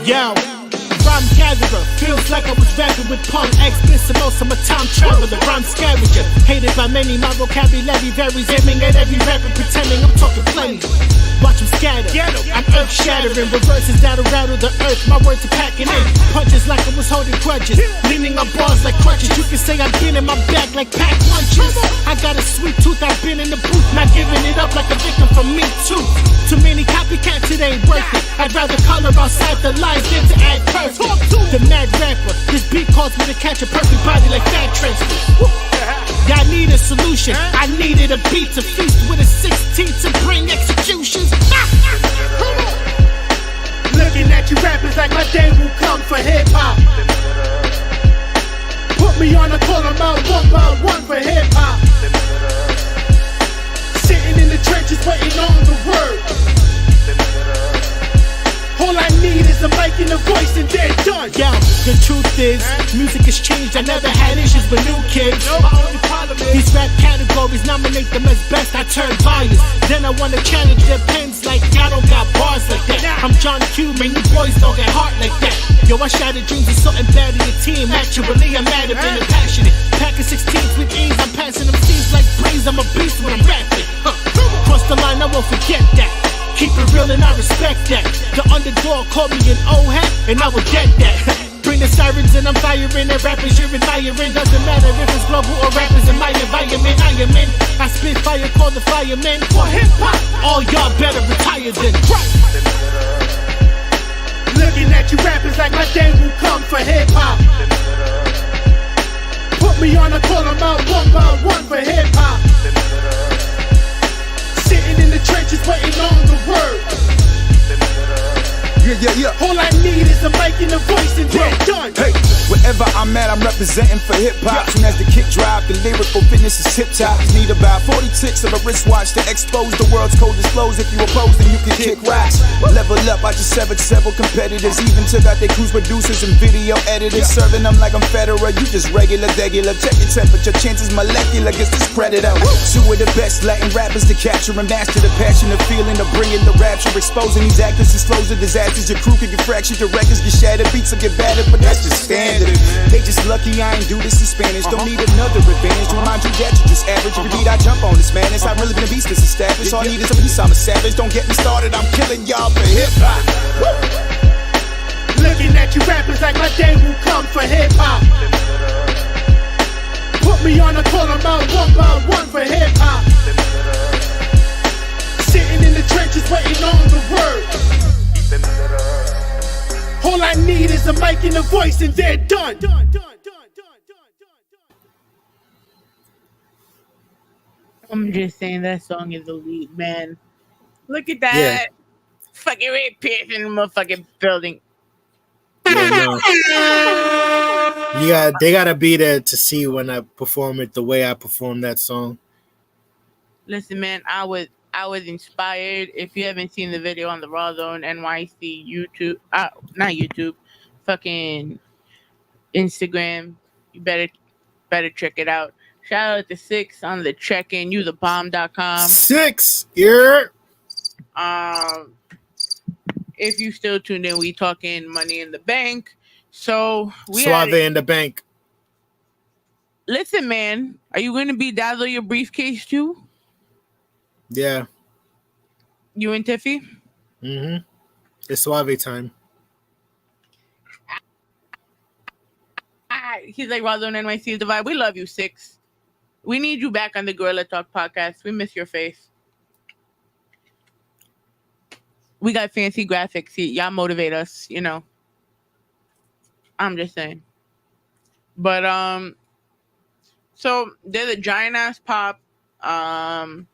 [SPEAKER 3] Yo, rhyme gatherer, feels like I was rapping with Punk. Ex-Bissamos, I'm a time traveler, rhyme scavenger. Hated by many, my vocabulary varies, aiming at every rapper, pretending I'm talking plenty. Watch them scatter, I'm earth shattering. Reverses that'll rattle the earth, my words are packing in. Punches like I was holding grudges, leaning on bars like crutches. You can say I've been in my back like pack lunches. I got a sweet tooth, I've been in the booth, not giving it up like a victim from me too. Too many copycats, it ain't worth it. I'd rather color outside the lines than to act perfect. The mad rapper, this beat caused me to catch a perfect body like fat transfer. Y'all need a solution. I needed a beat to feast with a 16 to bring executions. Looking at you rappers like my day will come for hip hop. Put me on a call, I'm out one by one for hip hop. Sitting in the trenches waiting on the word. All I need is a mic and a voice and they're done. Yo, the truth is, music has changed. I never had issues with new kids. These rap categories nominate them as best. I turn biased. Then I wanna challenge their pens like I don't got bars like that. I'm John Q, man, you boys don't get heart like that. Yo, I shattered dreams of something bad in your team. Actually, I'm mad at being passionate. Packing 16s with ease, I'm passing them seeds like breeze. I'm a beast when I'm rapping. Cross the line, I won't forget that. Keep it real and I respect that. The underdog called me an old hat, and I would get that. Bring the sirens and I'm firing at rappers you're admiring. Doesn't matter if it's global or rappers in my environment. I am in. I spit fire, call the firemen. For hip hop, all y'all better retire then. Looking at you rappers like my day will come for hip hop. Put me on a call, I'm out one by one for hip hop. Sitting in the trenches waiting on the word.
[SPEAKER 6] Yeah.
[SPEAKER 3] All I need is a mic and a voice and they're done.
[SPEAKER 6] Hey, wherever I'm at, I'm representing for hip hop. Soon as the kick drop, the lyrical fitness is tip top. Need about 40 ticks of a wristwatch to expose the world's coldest flows. If you oppose, then you can kick rocks. Level up, I just severed several competitors. Even took out their cruise producers and video editors. Serving them like I'm Federer, you just regular, degular. Check your temperature, chances molecular. Guess this predator. Two of the best Latin rappers to capture and master the passion, the feeling of bringing the rapture. Exposing these actors, disclose the disasters. Your crew can get fractured, your records get shattered, beats will get battered, but that's just standard. They just lucky I ain't do this in Spanish. Don't need another advantage to remind you that you're just average. Every beat I jump on this madness. I've really been a beast that's established. All I need is a piece, I'm a savage. Don't get me started, I'm killing y'all for hip hop.
[SPEAKER 3] Looking at you rappers like my day will come for hip hop. Put me on, I call them out one by one for hip hop. Sitting in the trenches waiting on the word. All I need is a mic and a voice and they're done.
[SPEAKER 4] I'm just saying that song is elite, man. Look at that.
[SPEAKER 5] Yeah.
[SPEAKER 4] Fucking Ray Pierce in the motherfucking building.
[SPEAKER 5] Yeah, no. They gotta be there to see when I perform it the way I perform that song.
[SPEAKER 4] Listen, man, I was inspired. If you haven't seen the video on the Raw Zone NYC YouTube, not YouTube, fucking Instagram, you better check it out. Shout out to Six on the check-in, youthebomb.com.
[SPEAKER 5] 6, yeah.
[SPEAKER 4] If you still tuned in, we talking Money in the Bank. So we
[SPEAKER 5] Suave in the bank.
[SPEAKER 4] Listen, man, are you going to be Dazzle your briefcase too?
[SPEAKER 5] Yeah.
[SPEAKER 4] You and Tiffy?
[SPEAKER 5] Mm-hmm. It's Suave time.
[SPEAKER 4] He's like, Raw Zone NYC is the vibe. We love you, Six. We need you back on the Guerilla Talk podcast. We miss your face. We got fancy graphics. Y'all motivate us, you know. I'm just saying. But so there's a giant ass pop, and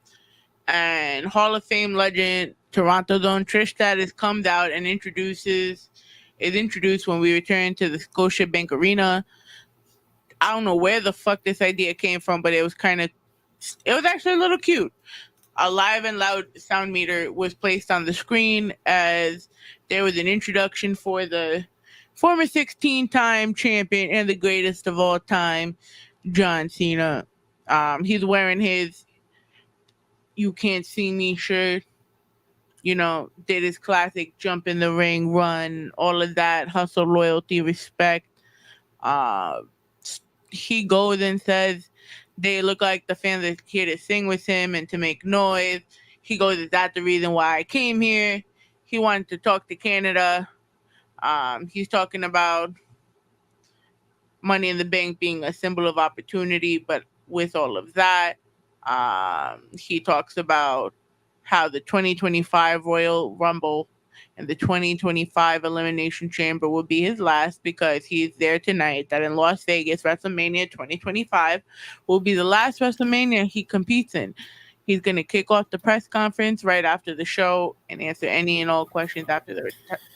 [SPEAKER 4] Hall of Fame legend Toronto's own Trish Stratus comes out and is introduced when we return to the Scotiabank Arena. I don't know where the fuck this idea came from, but it was actually a little cute. A live and loud sound meter was placed on the screen as there was an introduction for the former 16-time champion and the greatest of all time, John Cena. He's wearing his "You Can't See Me" shirt. You know, did his classic jump in the ring, run, all of that, hustle, loyalty, respect. He goes and says they look like the fans are here to sing with him and to make noise. He goes, is that the reason why I came here? He wanted to talk to Canada. He's talking about Money in the Bank being a symbol of opportunity, but with all of that, he talks about how the 2025 Royal Rumble and the 2025 Elimination Chamber will be his last because he's there tonight. That in Las Vegas, WrestleMania 2025 will be the last WrestleMania he competes in. He's going to kick off the press conference right after the show and answer any and all questions after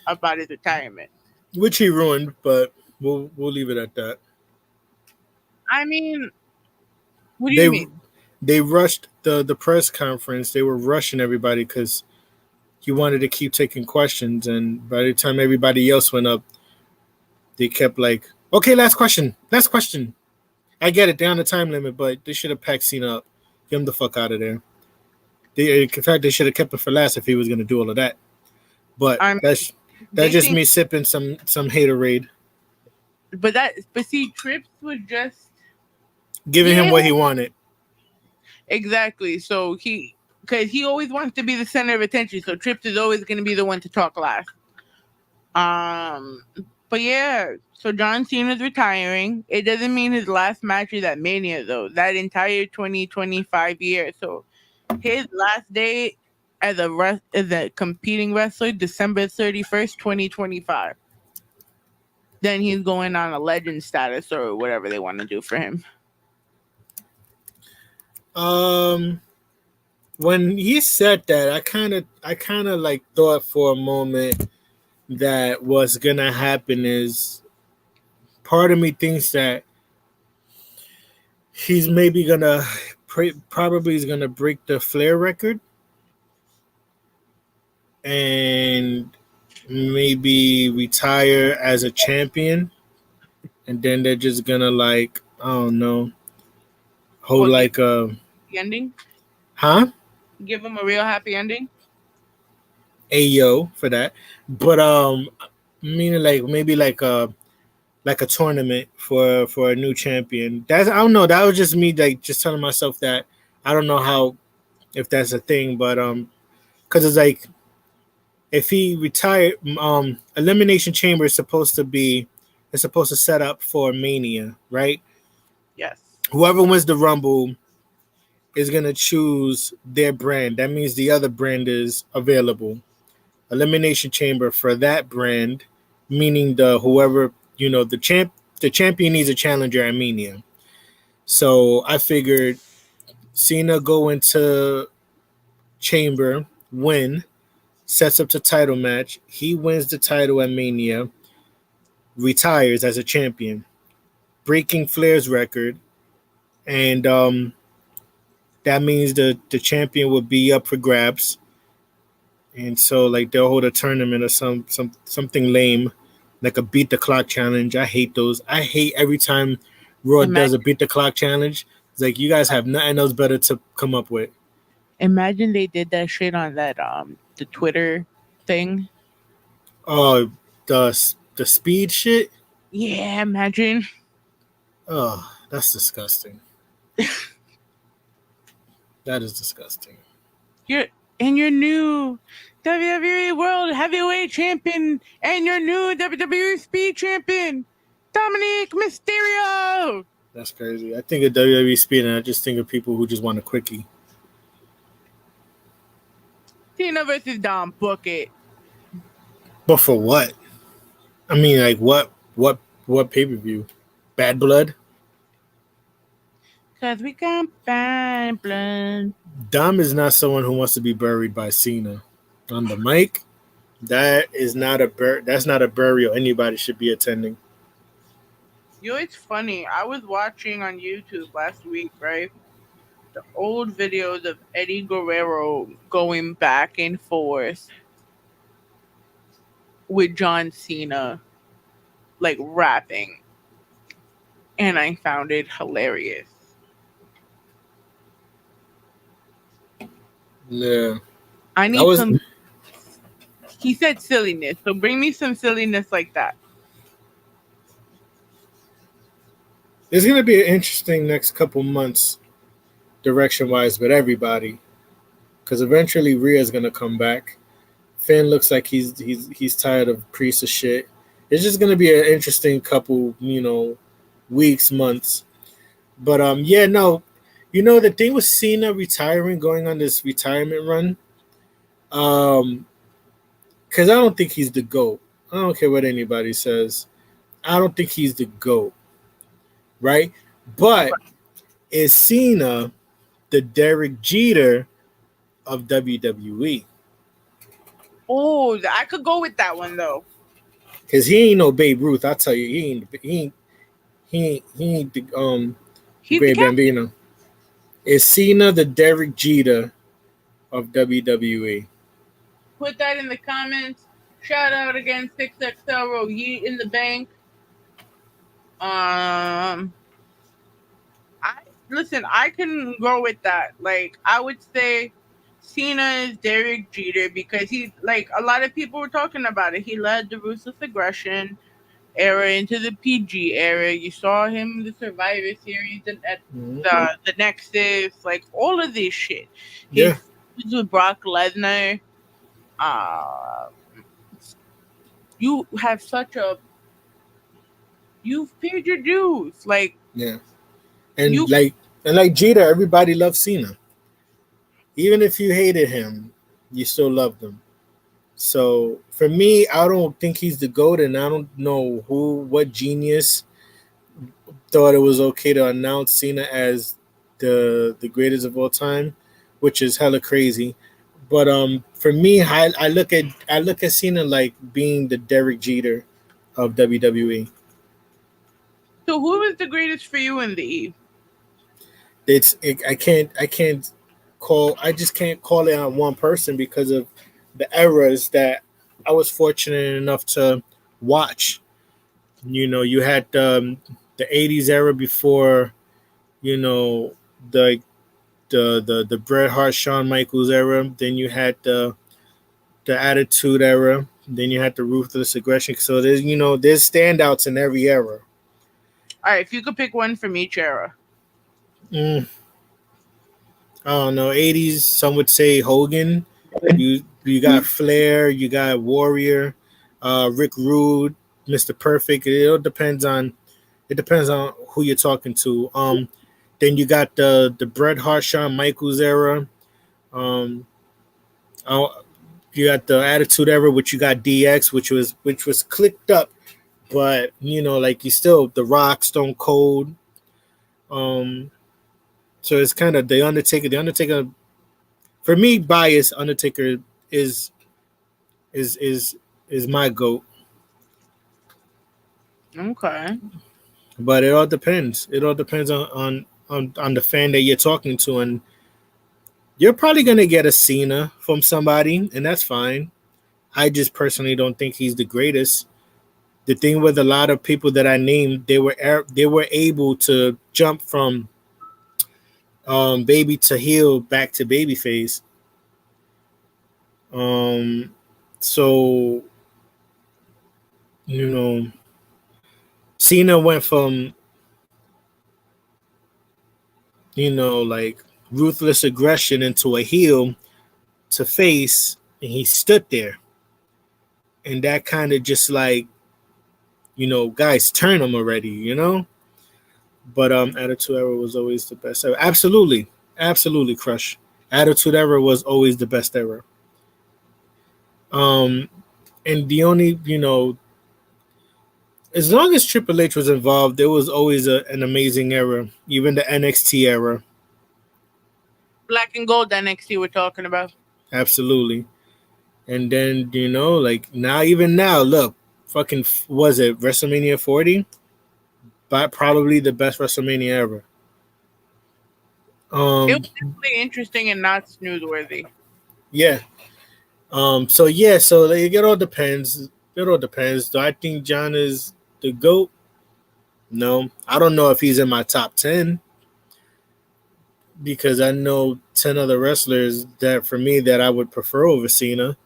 [SPEAKER 4] about his retirement.
[SPEAKER 5] Which he ruined, but we'll leave it at that.
[SPEAKER 4] I mean, what do you mean?
[SPEAKER 5] They rushed the press conference. They were rushing everybody because he wanted to keep taking questions, and by the time everybody else went up, they kept like, okay, last question. I get it, they're on the time limit, but they should have packed Cena up. Get him the fuck out of there. In fact, they should have kept it for last if he was going to do all of that. But that's just me sipping some haterade.
[SPEAKER 4] But see, Trips was just
[SPEAKER 5] giving him what he wanted.
[SPEAKER 4] Exactly. So because he always wants to be the center of attention, so Trips is always going to be the one to talk last. But yeah, so John Cena's retiring. It doesn't mean his last match is at Mania, though. That entire 2025 year. So his last day as a competing wrestler, December 31st, 2025. Then he's going on a legend status or whatever they want to do for him.
[SPEAKER 5] When he said that, I kind of like thought for a moment that what's gonna happen is part of me thinks that he's maybe probably is gonna break the Flair record and maybe retire as a champion, and then they're just gonna like, I don't know, hold like a
[SPEAKER 4] ending.
[SPEAKER 5] Huh?
[SPEAKER 4] Give him a real happy ending.
[SPEAKER 5] Ayo for that, but meaning like maybe like a tournament for a new champion. That's, I don't know. That was just me like just telling myself that I don't know if that's a thing, but because it's like if he retired, Elimination Chamber is supposed to set up for Mania, right?
[SPEAKER 4] Yes.
[SPEAKER 5] whoever wins the Rumble is gonna choose their brand. That means the other brand is available. Elimination Chamber for that brand, meaning the whoever the champion needs a challenger at Mania. So I figured Cena go into Chamber, win, sets up the title match. He wins the title at Mania, retires as a champion, breaking Flair's record, and that means the champion will be up for grabs. And so like they'll hold a tournament or something lame, like a beat the clock challenge. I hate those. I hate every time Raw does a beat the clock challenge. It's like you guys have nothing else better to come up with.
[SPEAKER 4] Imagine they did that shit on that the Twitter thing.
[SPEAKER 5] Oh, the speed shit.
[SPEAKER 4] Yeah, imagine.
[SPEAKER 5] Oh, that's disgusting. That is disgusting.
[SPEAKER 4] Your new WWE World Heavyweight Champion and your new WWE Speed Champion, Dominic Mysterio.
[SPEAKER 5] That's crazy. I think of WWE Speed and I just think of people who just want a quickie.
[SPEAKER 4] Cena versus Dom, book it.
[SPEAKER 5] But for what? I mean, like what pay-per-view? Bad Blood?
[SPEAKER 4] Cause we got bad blood.
[SPEAKER 5] Dom is not someone who wants to be buried by Cena. On the mic, that's not a burial anybody should be attending.
[SPEAKER 4] It's funny. I was watching on YouTube last week, right? The old videos of Eddie Guerrero going back and forth with John Cena, like rapping. And I found it hilarious.
[SPEAKER 5] Yeah.
[SPEAKER 4] I need some. He said silliness, so bring me some silliness like that.
[SPEAKER 5] It's going to be an interesting next couple months, direction-wise, with everybody. Because eventually Rhea's going to come back. Finn looks like he's tired of Priest of shit. It's just going to be an interesting couple, weeks, months. But, the thing with Cena retiring, going on this retirement run, because I don't think he's the GOAT. I don't care what anybody says. I don't think he's the GOAT, right? But is Cena the Derek Jeter of WWE?
[SPEAKER 4] Oh, I could go with that one though.
[SPEAKER 5] Because he ain't no Babe Ruth. I tell you, he ain't the Great Bambino. Is Cena the Derek Jeter of WWE?
[SPEAKER 4] Put that in the comments. Shout out again, 6XL Row Yeet in the bank. I can go with that. Like, I would say Cena is Derek Jeter because he's like a lot of people were talking about it. He led the Ruthless Aggression era into the PG era. You saw him in the Survivor Series and at the Nexus, like all of this shit. He was with Brock Lesnar. You have you've paid your dues, like
[SPEAKER 5] like Jeter, everybody loves Cena. Even if you hated him, you still loved him. So for me, I don't think he's the GOAT, and I don't know what genius thought it was okay to announce Cena as the greatest of all time, which is hella crazy. But for me, I look at Cena like being the Derek Jeter of WWE.
[SPEAKER 4] So who is the greatest for you in the E?
[SPEAKER 5] I just can't call it on one person because of the eras that I was fortunate enough to watch. You had the 80s era before, the Bret Hart, Shawn Michaels era. Then you had the Attitude era. Then you had the Ruthless Aggression. So there's standouts in every era.
[SPEAKER 4] All right, if you could pick one from each era.
[SPEAKER 5] I don't know. 80s, some would say Hogan. You got Flair, you got Warrior, Rick Rude, Mr. Perfect. It depends on who you're talking to. Then you got the Bret Hart, Shawn Michaels era. Um, you got the Attitude Era, which you got DX, which was clicked up, but like you still The Rock, Stone Cold. So it's kind of the Undertaker. The Undertaker, for me, biased. Undertaker is my GOAT.
[SPEAKER 4] Okay.
[SPEAKER 5] But it all depends. It all depends on the fan that you're talking to, and you're probably gonna get a Cena from somebody, and that's fine. I just personally don't think he's the greatest. The thing with a lot of people that I named, they were able to jump from baby to heel back to babyface. So Cena went from like ruthless aggression into a heel to face, and he stood there, and that kind of just like guys, turn him already, But Attitude Era was always the best era. Absolutely, Crush. Attitude Era was always the best era. And the only as long as Triple H was involved, there was always an amazing era. Even the NXT era.
[SPEAKER 4] Black and gold NXT we're talking about.
[SPEAKER 5] Absolutely. And then like even now, look, fucking was it WrestleMania 40? But probably the best WrestleMania ever.
[SPEAKER 4] It was definitely interesting and not snoozeworthy.
[SPEAKER 5] Yeah. So it all depends. It all depends. Do I think John is the GOAT? No. I don't know if he's in my top 10. Because I know 10 other wrestlers that for me that I would prefer over Cena.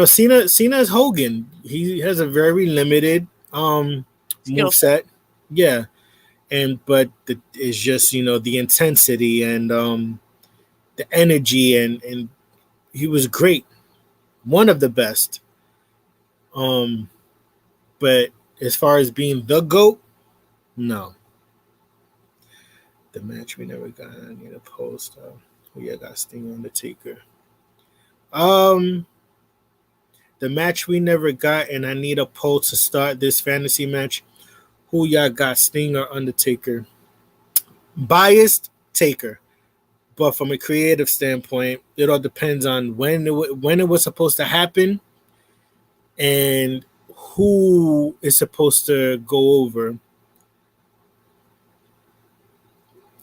[SPEAKER 5] Cena is Hogan. He has a very limited moveset. Yeah. But it's just, the intensity and the energy and he was great. One of the best. But as far as being the GOAT, no. The match we never got. I need a post. I got Sting Undertaker. The match we never got, and I need a poll to start this fantasy match. Who y'all got, Sting or Undertaker? Biased, Taker. But from a creative standpoint, it all depends on when it was supposed to happen and who is supposed to go over.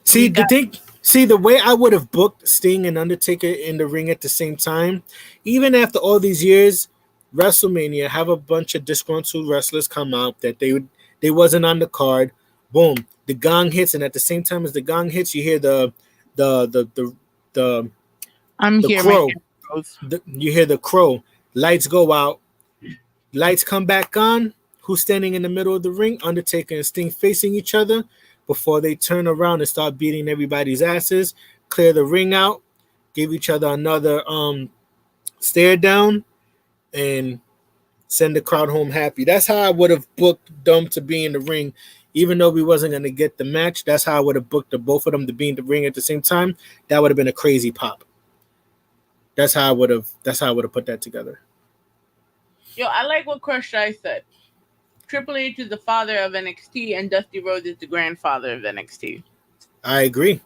[SPEAKER 5] See, the way I would have booked Sting and Undertaker in the ring at the same time, even after all these years, WrestleMania, have a bunch of disgruntled wrestlers come out that they wasn't on the card. Boom, the gong hits, and at the same time as the gong hits, you hear the crow. You hear the crow. Lights go out. Lights come back on. Who's standing in the middle of the ring? Undertaker and Sting facing each other before they turn around and start beating everybody's asses, clear the ring out, give each other another stare down, and send the crowd home happy. That's how I would have booked them to be in the ring. Even though we wasn't going to get the match, that's how I would have booked both of them to be in the ring at the same time. That would have been a crazy pop. That's how I would have put that together.
[SPEAKER 4] Yo, I like what Crush Guy said. Triple H is the father of NXT, and Dusty Rhodes is the grandfather of NXT.
[SPEAKER 5] I agree.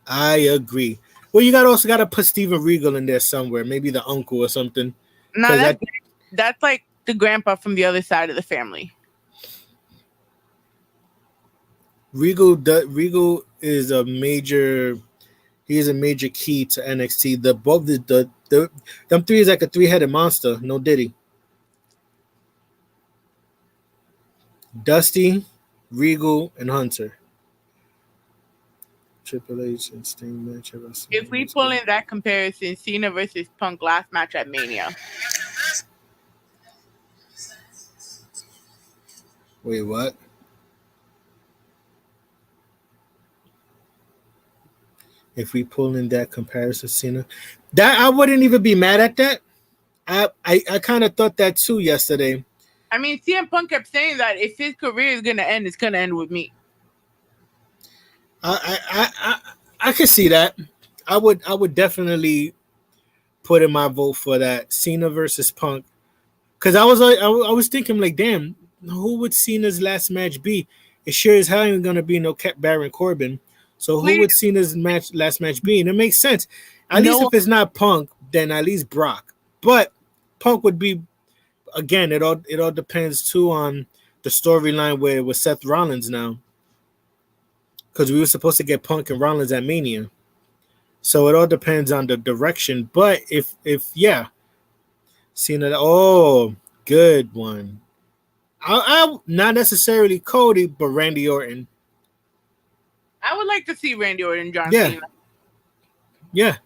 [SPEAKER 5] Well, you also got to put Steven Regal in there somewhere, maybe the uncle or something.
[SPEAKER 4] No, that's like the grandpa from the other side of the family.
[SPEAKER 5] Regal is a major. He is a major key to NXT. Them three is like a three-headed monster. No Diddy. Dusty, Regal, and Hunter. Triple H and Sting match.
[SPEAKER 4] If we pull in that comparison, Cena versus Punk last match at Mania.
[SPEAKER 5] Wait, what? If we pull in that comparison, Cena, that I wouldn't even be mad at that. I kind of thought that too yesterday.
[SPEAKER 4] I mean, CM Punk kept saying that if his career is going to end, it's going to end with me.
[SPEAKER 5] I could see that. I would definitely put in my vote for that. Cena versus Punk. Because I was thinking like, damn, who would Cena's last match be? It sure as hell ain't gonna be no Baron Corbin. So who would Cena's last match be? And it makes sense. At least if it's not Punk, then at least Brock. But Punk would be, again, it all depends too on the storyline with Seth Rollins now. Because we were supposed to get Punk and Rollins at Mania. So it all depends on the direction. But if Cena, good one. I not necessarily Cody, but Randy Orton.
[SPEAKER 4] I would like to see Randy Orton and John Cena.
[SPEAKER 5] Yeah.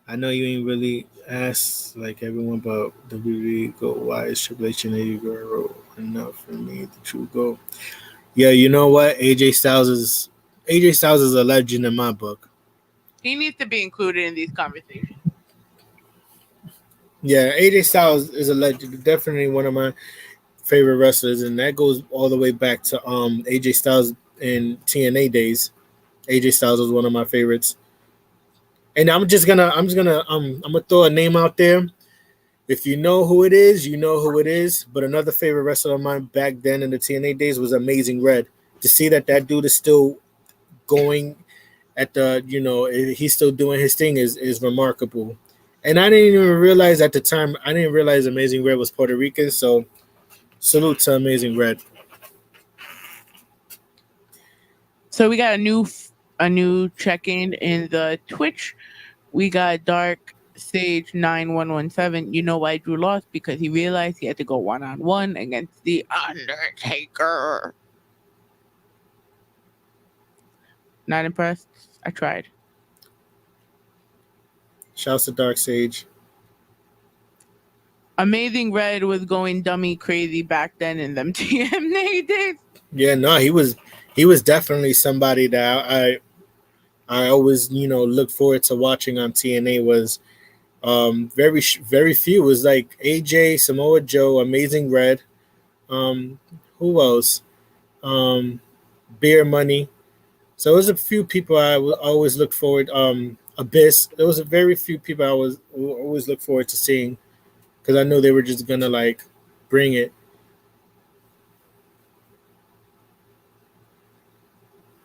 [SPEAKER 5] I know you ain't really asked like everyone about WWE go. Why is Triple H and Eddie Guerrero enough for me to true go? Yeah, you know what? AJ Styles is a legend in my book.
[SPEAKER 4] He needs to be included in these conversations.
[SPEAKER 5] Yeah, AJ Styles is a legend. Definitely one of my favorite wrestlers, and that goes all the way back to AJ Styles in TNA days. AJ Styles was one of my favorites. And I'm gonna throw a name out there. If you know who it is, you know who it is. But another favorite wrestler of mine back then in the TNA days was Amazing Red. To see that dude is still going at the, he's still doing his thing is remarkable. And I didn't even realize at the time, Amazing Red was Puerto Rican. So salute to Amazing Red.
[SPEAKER 4] So we got a new check-in the Twitch. We got Dark Sage 9117. You know why Drew lost? Because he realized he had to go one-on-one against the Undertaker. Not impressed. I tried.
[SPEAKER 5] Shouts to Dark Sage.
[SPEAKER 4] Amazing Red was going dummy crazy back then in them TNA days.
[SPEAKER 5] Yeah, no, he was definitely somebody that I always, look forward to watching on TNA. Was very very few. It was like AJ, Samoa Joe, Amazing Red, who else? Beer Money. So it was a few people I always look forward. Abyss. There was a very few people I always look forward to seeing, because I know they were just gonna like bring it.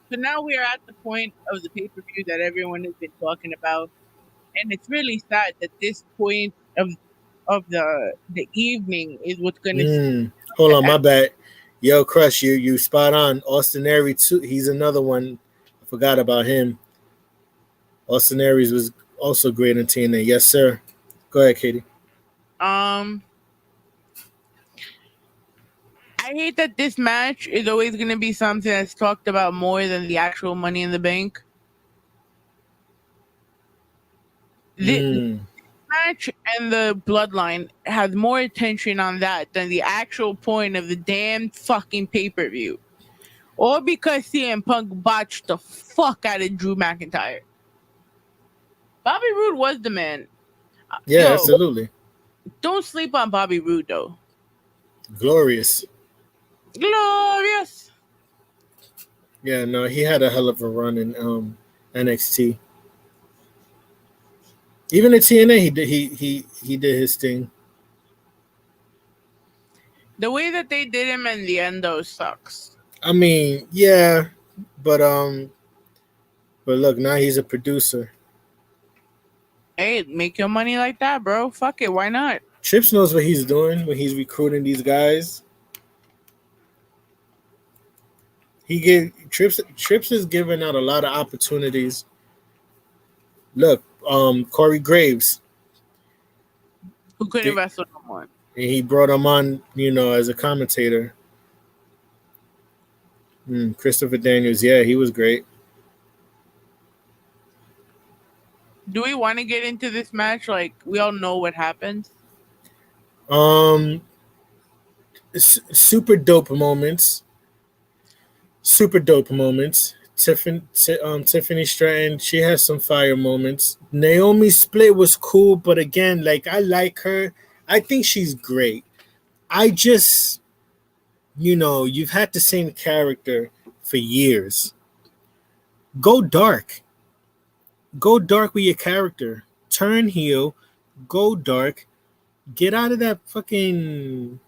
[SPEAKER 4] So now we are at the point of the pay-per-view that everyone has been talking about, and it's really sad that this point of the evening is what's going to.
[SPEAKER 5] Hold on, my bad. Yo, Crush, you spot on. Austin Aries too. He's another one. I forgot about him. Austin Aries was also great in TNA. Yes, sir. Go ahead, Katie.
[SPEAKER 4] I hate that this match is always going to be something that's talked about more than the actual Money in the Bank. The match and the Bloodline has more attention on that than the actual point of the damn fucking pay-per-view. All because CM Punk botched the fuck out of Drew McIntyre. Bobby Roode was the man.
[SPEAKER 5] Yeah, absolutely.
[SPEAKER 4] Don't sleep on Bobby Roode, though.
[SPEAKER 5] Glorious.
[SPEAKER 4] Yeah,
[SPEAKER 5] no, he had a hell of a run in NXT. Even at TNA, he did his thing.
[SPEAKER 4] The way that they did him in the end, though, sucks.
[SPEAKER 5] I mean, yeah, but look, now he's a producer.
[SPEAKER 4] Hey, make your money like that, bro. Fuck it, why not?
[SPEAKER 5] Trips knows what he's doing when he's recruiting these guys. Trips is giving out a lot of opportunities. Look, Corey Graves,
[SPEAKER 4] who couldn't wrestle no more,
[SPEAKER 5] and he brought him on, as a commentator. Christopher Daniels, yeah, he was great.
[SPEAKER 4] Do we want to get into this match? Like, we all know what happens.
[SPEAKER 5] Super dope moments. Tiffany Stratton, she has some fire moments. Naomi's split was cool, but again, like, I like her. I think she's great. I just, you've had the same character for years. Go dark. Go dark with your character. Turn heel. Go dark. Get out of that fucking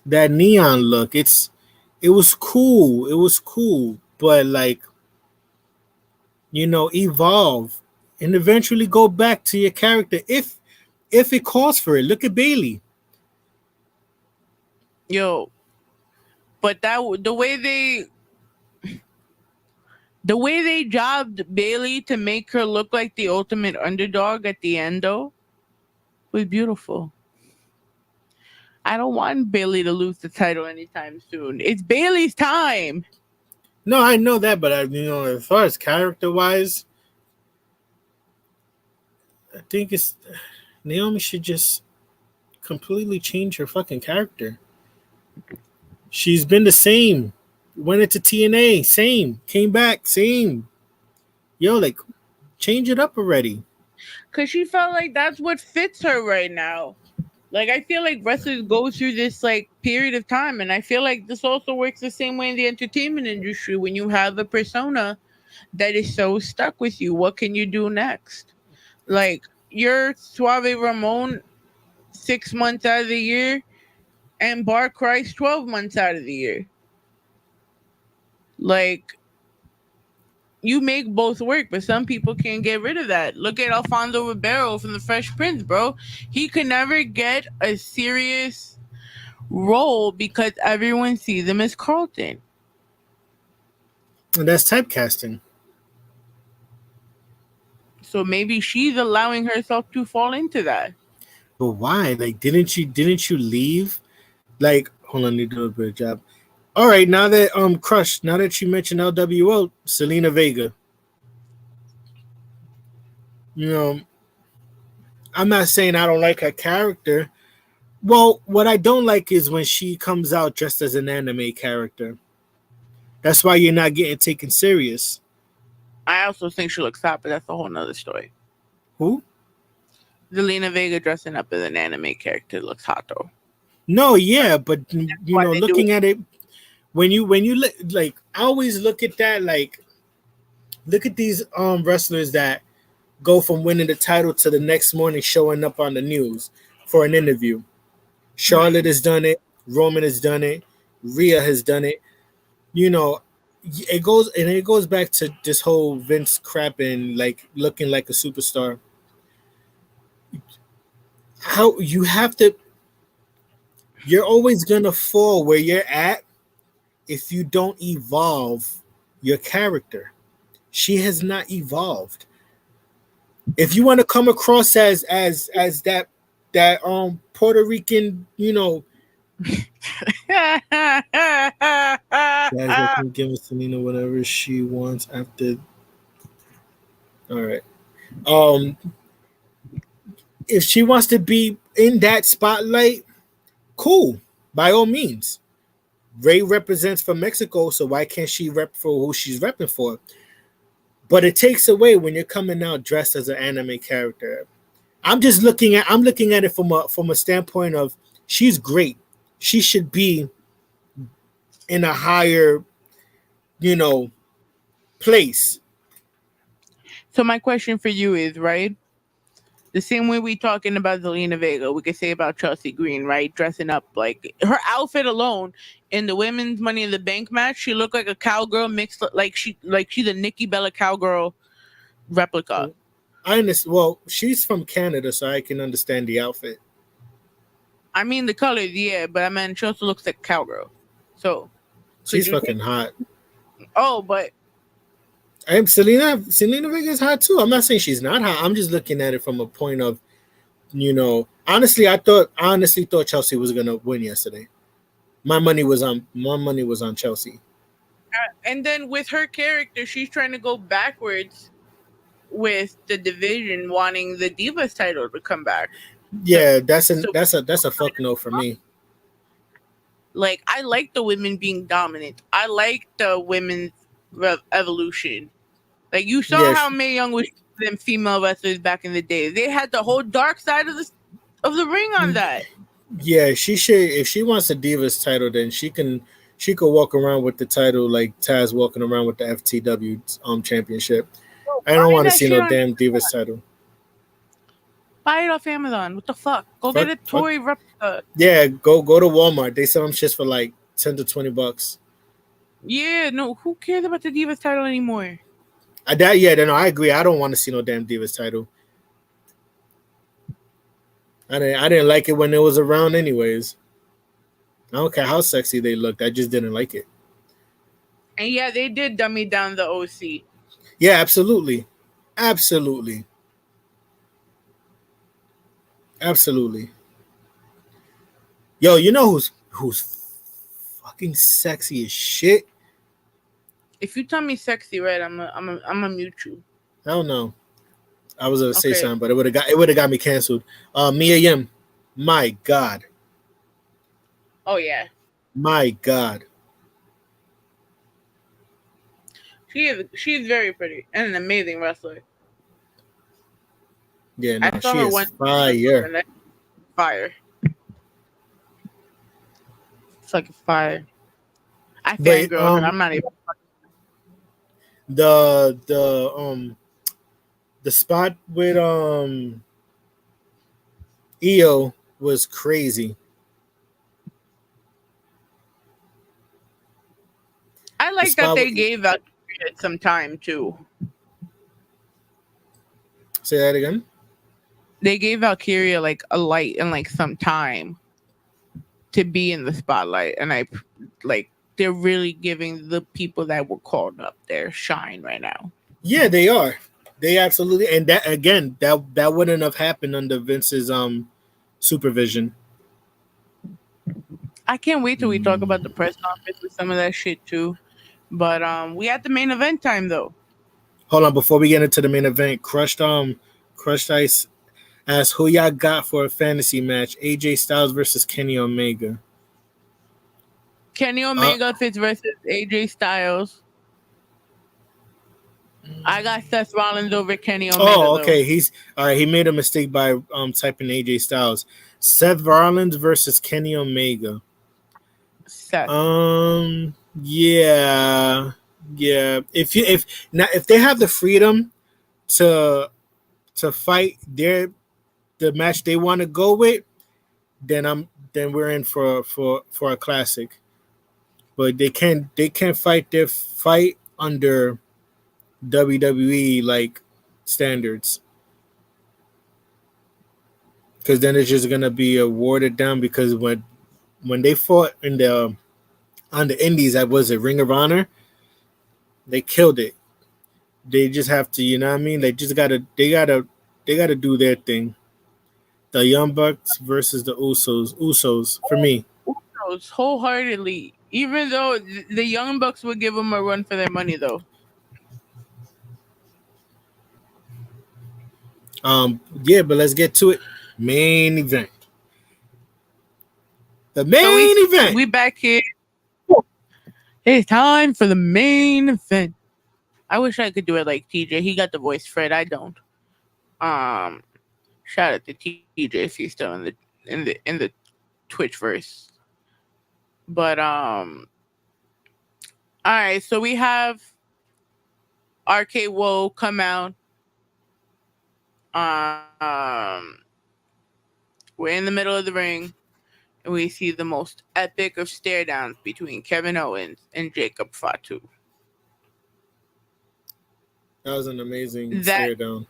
[SPEAKER 5] that neon look. It was cool. It was cool, but like, evolve and eventually go back to your character if it calls for it. Look at Bailey.
[SPEAKER 4] Yo, but the way they jobbed Bailey to make her look like the ultimate underdog at the end, though, was beautiful. I don't want Bailey to lose the title anytime soon. It's Bailey's time.
[SPEAKER 5] No, I know that, but as far as character-wise, I think it's Naomi should just completely change her fucking character. She's been the same. Went into TNA, same. Came back, same. Yo, like, change it up already.
[SPEAKER 4] Because she felt like that's what fits her right now. Like, I feel like wrestlers go through this, like, period of time. And I feel like this also works the same way in the entertainment industry. When you have a persona that is so stuck with you, what can you do next? Like, you're Suave Ramon 6 months out of the year and Bar Christ 12 months out of the year. Like, you make both work, but some people can't get rid of that. Look at Alfonso Ribeiro from the Fresh Prince, bro. He could never get a serious role because everyone sees him as Carlton.
[SPEAKER 5] And that's typecasting.
[SPEAKER 4] So maybe she's allowing herself to fall into that.
[SPEAKER 5] But why? Like, didn't you leave? Like, hold on, you do a better job. All right, now that Crush, now that you mentioned LWO, Selena Vega. I'm not saying I don't like her character. Well, what I don't like is when she comes out dressed as an anime character. That's why you're not getting taken serious.
[SPEAKER 4] I also think she looks hot, but that's a whole nother story.
[SPEAKER 5] Who?
[SPEAKER 4] Zelina Vega dressing up as an anime character looks hot though.
[SPEAKER 5] No, yeah, but looking at it, when you like, I always look at that, like, look at these wrestlers that go from winning the title to the next morning showing up on the news for an interview. Charlotte has done it. Roman has done it. Rhea has done it. It goes back to this whole Vince crap and like looking like a superstar. How you have to, you're always gonna fall where you're at if you don't evolve your character. She has not evolved. If you want to come across as that Puerto Rican, guys, I can give Selena whatever she wants after. All right. If she wants to be in that spotlight, cool. By all means. Ray represents for Mexico, so why can't she rep for who she's repping for? But it takes away when you're coming out dressed as an anime character. I'm looking at it from a standpoint of she's great. She should be in a higher, place.
[SPEAKER 4] So my question for you is, right? The same way we talking about Zelina Vega, we could say about Chelsea Green, right? Dressing up, like her outfit alone in the women's Money in the Bank match, she looked like a cowgirl mixed, like she's a Nikki Bella cowgirl replica.
[SPEAKER 5] I understand. Well, she's from Canada, so I can understand the outfit.
[SPEAKER 4] I mean the colors, yeah, but I mean she also looks like a cowgirl. So
[SPEAKER 5] she's fucking hot.
[SPEAKER 4] Oh, but
[SPEAKER 5] Selena Vega is hot too. I'm not saying she's not hot. I'm just looking at it from a point of, honestly, I honestly thought Chelsea was gonna win yesterday. My money was on Chelsea.
[SPEAKER 4] And then with her character, she's trying to go backwards with the division, wanting the Divas title to come back.
[SPEAKER 5] Yeah, that's a fuck no for me.
[SPEAKER 4] Like, I like the women being dominant. I like the women's evolution. Like, you saw how Mae Young was them female wrestlers back in the day. They had the whole dark side of the ring on that.
[SPEAKER 5] Yeah, she should. If she wants a Divas title, then she can she could walk around with the title like Taz walking around with the FTW championship. I don't want to see no damn Divas title.
[SPEAKER 4] Buy it off Amazon. What the fuck? Go
[SPEAKER 5] Fuck,
[SPEAKER 4] get a toy replica.
[SPEAKER 5] Yeah, go to Walmart. They sell them shits for like $10 to $20.
[SPEAKER 4] Yeah, no, who cares about the Divas title anymore?
[SPEAKER 5] I agree. I don't want to see no damn Divas title. I didn't like it when it was around anyways. I don't care how sexy they looked. I just didn't like it.
[SPEAKER 4] And yeah, they did dummy down the OC.
[SPEAKER 5] Yeah, absolutely. Absolutely. Absolutely. Yo, you know who's fucking sexy as shit?
[SPEAKER 4] If you tell me sexy, right, I'm a mute you.
[SPEAKER 5] Hell no. I was gonna say something, but it would have got me canceled. Mia Yim. My God.
[SPEAKER 4] Oh yeah.
[SPEAKER 5] My God.
[SPEAKER 4] She's very pretty and an amazing wrestler.
[SPEAKER 5] Yeah, no, she is fire.
[SPEAKER 4] Fire. It's like fire. I fangirl her. I'm not even.
[SPEAKER 5] The spot with Iyo was crazy.
[SPEAKER 4] I like that they gave Valkyria some time too.
[SPEAKER 5] Say that again.
[SPEAKER 4] They gave Valkyria like a light and like some time to be in the spotlight, and they're really giving the people that were called up there shine right now.
[SPEAKER 5] Yeah, they are. They absolutely, and that again, that wouldn't have happened under Vince's supervision.
[SPEAKER 4] I can't wait till we talk about the press conference with some of that shit too. But we at the main event time though.
[SPEAKER 5] Hold on, before we get into the main event, Crushed Ice asked who y'all got for a fantasy match: AJ Styles versus Kenny Omega.
[SPEAKER 4] Kenny Omega fits versus AJ Styles. I got Seth Rollins over Kenny Omega.
[SPEAKER 5] Oh, okay. He's all right. He made a mistake by typing AJ Styles. Seth Rollins versus Kenny Omega.
[SPEAKER 4] Seth.
[SPEAKER 5] Yeah. If they have the freedom to fight the match they want to go with, then we're in for a classic. But they can't fight their fight under WWE like standards, because then it's just gonna be watered down. Because when they fought on the Indies, that was a Ring of Honor, they killed it. They just have to, you know what I mean? They gotta do their thing. The Young Bucks versus the Usos for me.
[SPEAKER 4] Usos wholeheartedly. Even though the Young Bucks would give them a run for their money, though.
[SPEAKER 5] Yeah, but let's get to it. Main event. The main event.
[SPEAKER 4] We back here. It's time for the main event. I wish I could do it like TJ. He got the voice, Fred. I don't. Shout out to TJ if he's still in the Twitch verse. But all right, so we have RK Woe come out. We're in the middle of the ring, and we see the most epic of stare downs between Kevin Owens and Jacob Fatu.
[SPEAKER 5] That was an amazing stare down.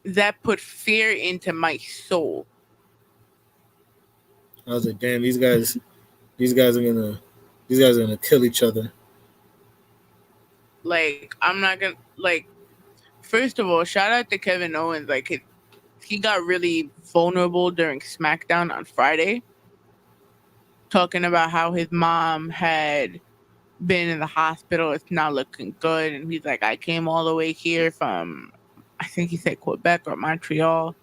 [SPEAKER 4] That put fear into my soul.
[SPEAKER 5] I was like, damn, these guys are gonna kill each other.
[SPEAKER 4] Like, I'm not gonna first of all, shout out to Kevin Owens. Like, he got really vulnerable during SmackDown on Friday, talking about how his mom had been in the hospital. It's not looking good, and he's like, I came all the way here from, I think he said Quebec or Montreal,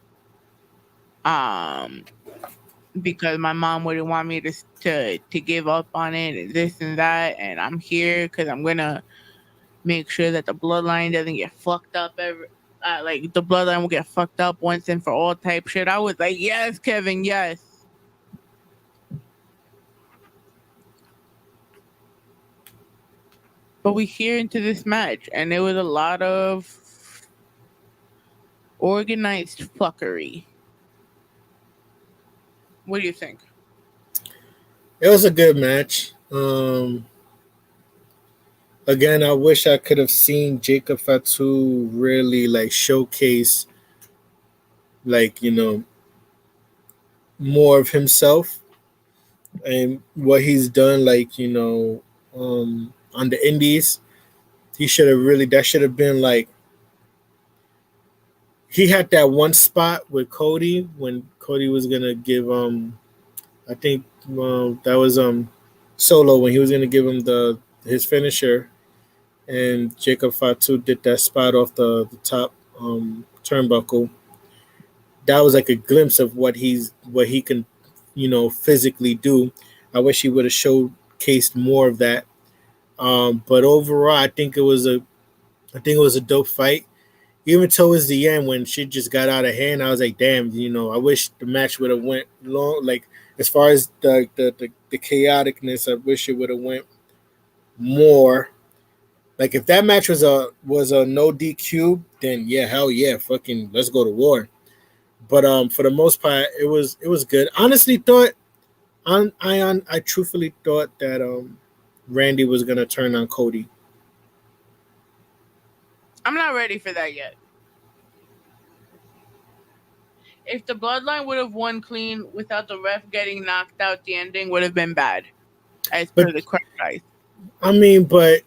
[SPEAKER 4] because my mom wouldn't want me to give up on it and this and that, and I'm here because I'm gonna make sure that the bloodline doesn't get fucked up ever. Like, the bloodline will get fucked up once and for all type shit. I was like, yes, Kevin, yes. But we hear into this match, and there was a lot of organized fuckery. What do you think?
[SPEAKER 5] It was a good match. Again, I wish I could have seen Jacob Fatu really like showcase, like, more of himself and what he's done, like, on the indies. He should have really, that should have been like, he had that one spot with Cody when Cody was gonna give I think that was Solo, when he was gonna give him his finisher, and Jacob Fatu did that spot off the top turnbuckle. That was like a glimpse of what he can, physically do. I wish he would have showcased more of that. But overall, I think it was a dope fight. Even towards the end, when shit just got out of hand, I was like, damn, I wish the match would have went long. Like, as far as the chaoticness, I wish it would have went more. Like, if that match was a no DQ, then yeah, hell yeah, fucking let's go to war. But for the most part, it was good. Honestly, I truthfully thought that Randy was gonna turn on Cody.
[SPEAKER 4] I'm not ready for that yet. If the Bloodline would have won clean without the ref getting knocked out, the ending would have been bad, as per the crowd guys.
[SPEAKER 5] I mean, but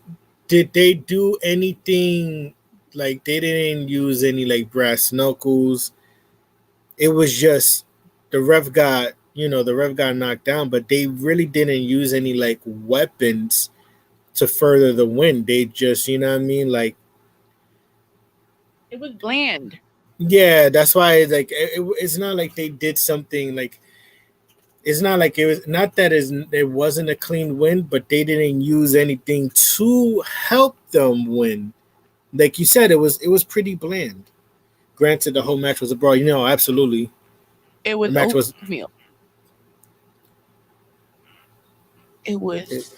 [SPEAKER 5] did they do anything? Like, they didn't use any like brass knuckles. It was just the ref got knocked down, but they really didn't use any like weapons to further the win. They just, you know what I mean, like,
[SPEAKER 4] it was bland.
[SPEAKER 5] Yeah, that's why like it's not like they did something like, it's not like it was not that it wasn't a clean win, but they didn't use anything to help them win. Like you said, it was pretty bland. Granted, the whole match was a brawl. Absolutely.
[SPEAKER 4] It was oatmeal. It was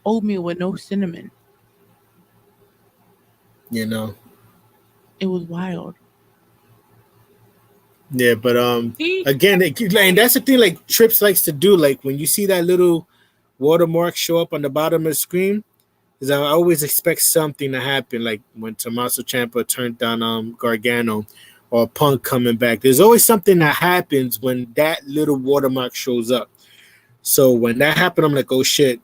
[SPEAKER 4] oatmeal with no cinnamon.
[SPEAKER 5] It
[SPEAKER 4] was wild.
[SPEAKER 5] Yeah, but again, and that's the thing. Like Trips likes to do. Like when you see that little watermark show up on the bottom of the screen, is I always expect something to happen. Like when Tommaso Ciampa turned down Gargano, or Punk coming back. There's always something that happens when that little watermark shows up. So when that happened, I'm like, oh shit,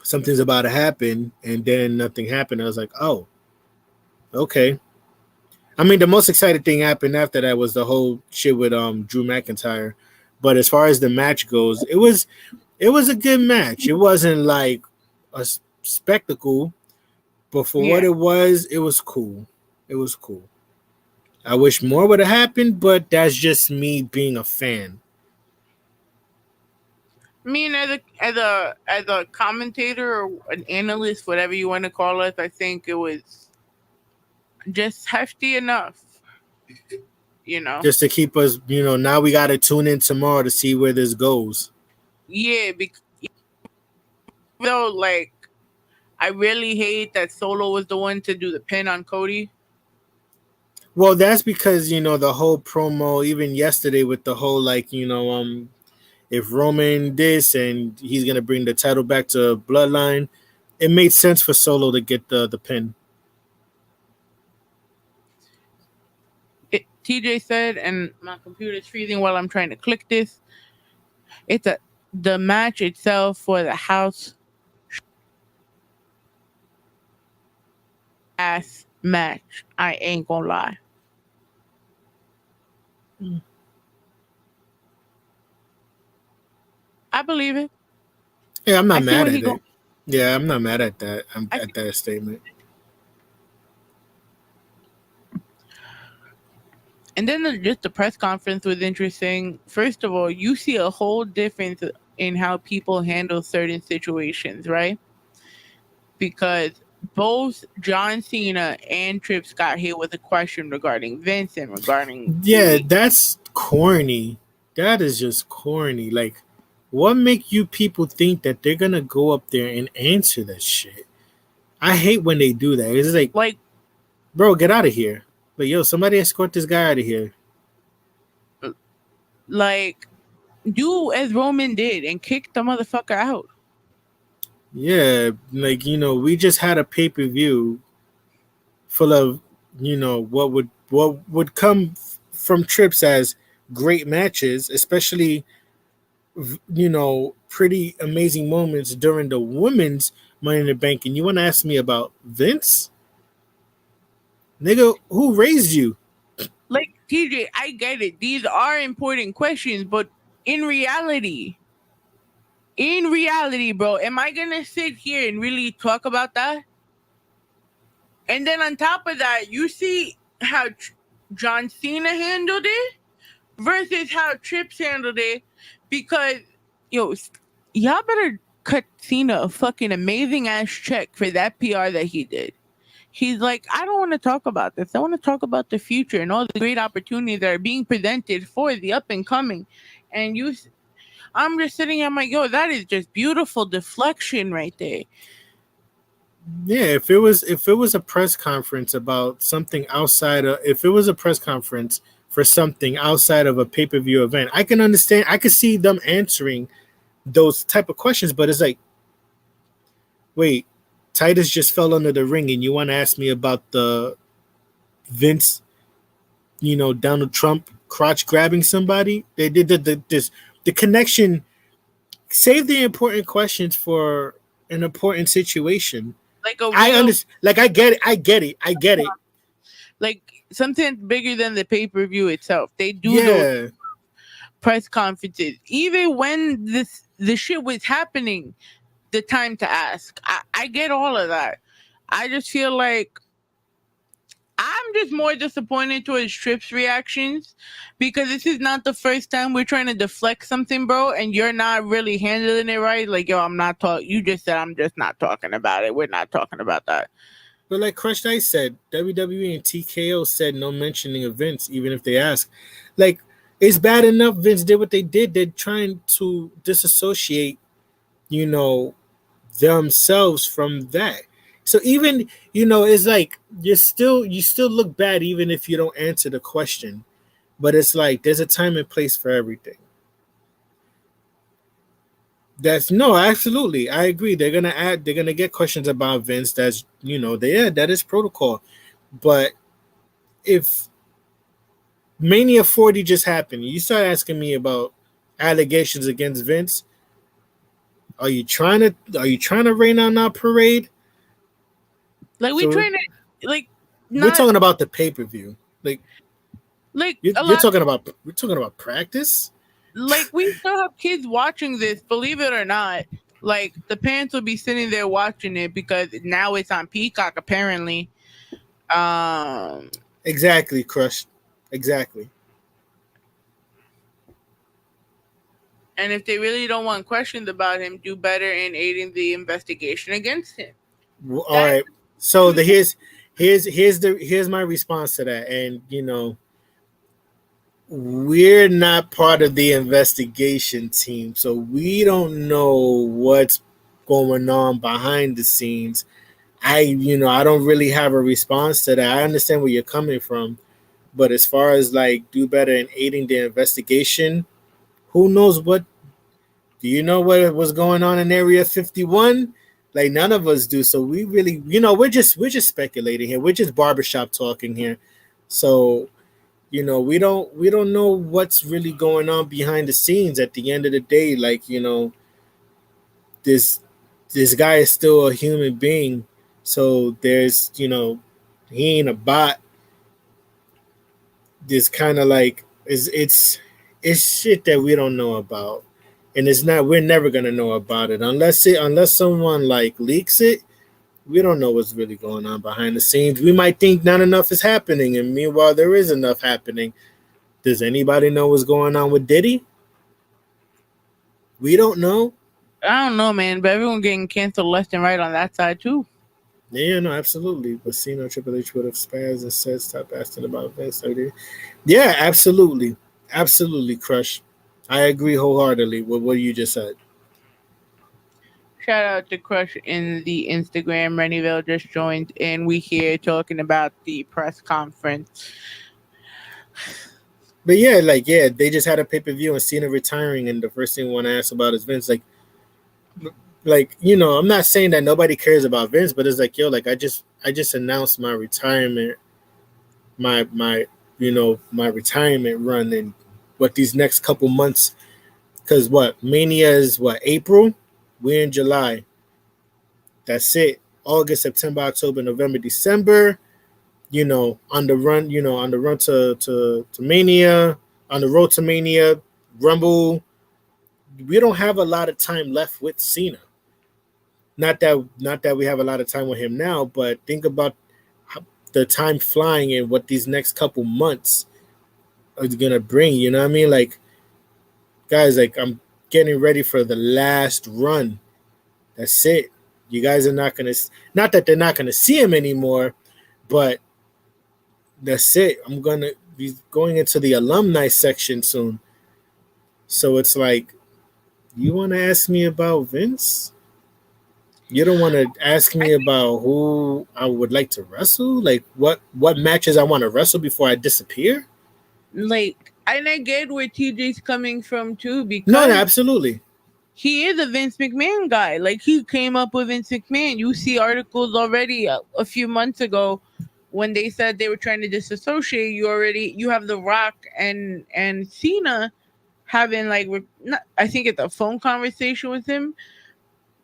[SPEAKER 5] something's about to happen, and then nothing happened. I was like, oh, okay. I mean, the most exciting thing happened after that was the whole shit with Drew McIntyre. But as far as the match goes, it was a good match. It wasn't like a spectacle, but for what it was cool. It was cool. I wish more would have happened, but that's just me being a fan.
[SPEAKER 4] I mean, as a commentator or an analyst, whatever you want to call it, I think it was just hefty enough,
[SPEAKER 5] just to keep us, now we got to tune in tomorrow to see where this goes.
[SPEAKER 4] Yeah, because like, I really hate that Solo was the one to do the pin on Cody.
[SPEAKER 5] Well, that's because the whole promo, even yesterday with the whole like, if Roman this and he's gonna bring the title back to Bloodline, it made sense for Solo to get the pin.
[SPEAKER 4] TJ said, and my computer's freezing while I'm trying to click this. The match itself for the house ass match. I ain't gonna lie. I believe it.
[SPEAKER 5] Yeah, I'm not mad at it. Yeah, I'm not mad at that. I'm at that statement.
[SPEAKER 4] And then just the press conference was interesting. First of all, you see a whole difference in how people handle certain situations, right? Because both John Cena and Trips got hit with a question regarding Vince and regarding...
[SPEAKER 5] Yeah, that's corny. That is just corny. Like, what make you people think that they're going to go up there and answer that shit? I hate when they do that. It's like, bro, get out of here. But yo, somebody escort this guy out of here.
[SPEAKER 4] Like, do as Roman did and kick the motherfucker out.
[SPEAKER 5] Yeah, like, you know, we just had a pay-per-view full of, you know, what would come from trips as great matches, especially, you know, pretty amazing moments during the women's Money in the Bank. And you want to ask me about Vince? Nigga, who raised you?
[SPEAKER 4] Like, TJ, I get it. These are important questions, but in reality, bro, am I gonna sit here and really talk about that? And then on top of that, you see how John Cena handled it versus how Trips handled it, because y'all better cut Cena a fucking amazing ass check for that PR that he did. He's like, I don't want to talk about this. I want to talk about the future and all the great opportunities that are being presented for the up and coming. And I'm just sitting here, I'm like, yo, that is just beautiful deflection right there.
[SPEAKER 5] Yeah, if it was a press conference about something outside of, if it was a press conference for something outside of a pay-per-view event, I can understand. I could see them answering those type of questions, but it's like, wait, Titus just fell under the ring, and you want to ask me about the Vince, you know, Donald Trump crotch grabbing somebody? They did the connection. Save the important questions for an important situation.
[SPEAKER 4] Like
[SPEAKER 5] I understand. Like, I get it.
[SPEAKER 4] Like something bigger than the pay-per-view itself. They do those press conferences, even when the shit was happening. The time to ask. I get all of that. I just feel like I'm just more disappointed towards Trips' reactions, because this is not the first time we're trying to deflect something, bro, and you're not really handling it right. Like, yo, I'm not talking. You just said I'm just not talking about it. We're not talking about that.
[SPEAKER 5] But like Crushed Ice said, WWE and TKO said no mentioning of Vince, even if they ask. Like, it's bad enough Vince did what they did. They're trying to disassociate, you know, themselves from that. So even, you know, it's like you still look bad even if you don't answer the question. But it's like there's a time and place for everything. Absolutely. I agree. They're gonna get questions about Vince. That's, you know, that is protocol. But if Mania 40 just happened, you start asking me about allegations against Vince. Are you trying to rain on our parade?
[SPEAKER 4] Like, we're trying to, like,
[SPEAKER 5] we're talking about the pay-per-view. Like we're talking about practice.
[SPEAKER 4] Like, we still have kids watching this, believe it or not. Like, the parents will be sitting there watching it because now it's on Peacock, apparently.
[SPEAKER 5] Exactly, Crush. Exactly.
[SPEAKER 4] And if they really don't want questions about him, do better in aiding the investigation against him.
[SPEAKER 5] All right. So here's my response to that. And, you know, we're not part of the investigation team, so we don't know what's going on behind the scenes. I don't really have a response to that. I understand where you're coming from, but as far as like do better in aiding the investigation, who knows what? Do you know what was going on in Area 51? Like, none of us do. So we really, we're just speculating here. We're just barbershop talking here. So, we don't know what's really going on behind the scenes. At the end of the day, like, this guy is still a human being. So there's, he ain't a bot. This kind of like it's shit that we don't know about. And we're never gonna know about it unless someone like leaks it. We don't know what's really going on behind the scenes. We might think not enough is happening, and meanwhile there is enough happening. Does anybody know what's going on with Diddy? We don't know.
[SPEAKER 4] I don't know, man, but everyone getting canceled left and right on that side too.
[SPEAKER 5] Yeah, no, absolutely. But Triple H would have spazzed and said, "Stop asking about Vince." Yeah, absolutely, absolutely, Crush. I agree wholeheartedly with what you just said.
[SPEAKER 4] Shout out to Crush in the Instagram. Rennieville just joined, and we here talking about the press conference.
[SPEAKER 5] But yeah, like they just had a pay-per-view and Cena retiring, and the first thing we want to ask about is Vince. Like I'm not saying that nobody cares about Vince, but it's like like I just announced my retirement, my my retirement run, and what these next couple months. Because Mania is April, we're in July. That's it. August, September, October, November, December. On the run, on the run to Mania, on the road to Mania, Rumble. We don't have a lot of time left with Cena. Not that we have a lot of time with him now, but think about the time flying and what these next couple months are gonna bring. You know what I mean? Like, guys, like I'm getting ready for the last run. That's it. You guys are not that they're not gonna see him anymore, but that's it. I'm gonna be going into the alumni section soon. So it's like, you want to ask me about Vince? You don't want to ask me about who I would like to wrestle? Like what matches I want to wrestle before I disappear?
[SPEAKER 4] Like, and I get where TJ's coming from too, because
[SPEAKER 5] no, absolutely.
[SPEAKER 4] He is a Vince McMahon guy. Like, he came up with Vince McMahon. You see articles already a few months ago when they said they were trying to disassociate. You have The Rock and Cena having I think it's a phone conversation with him.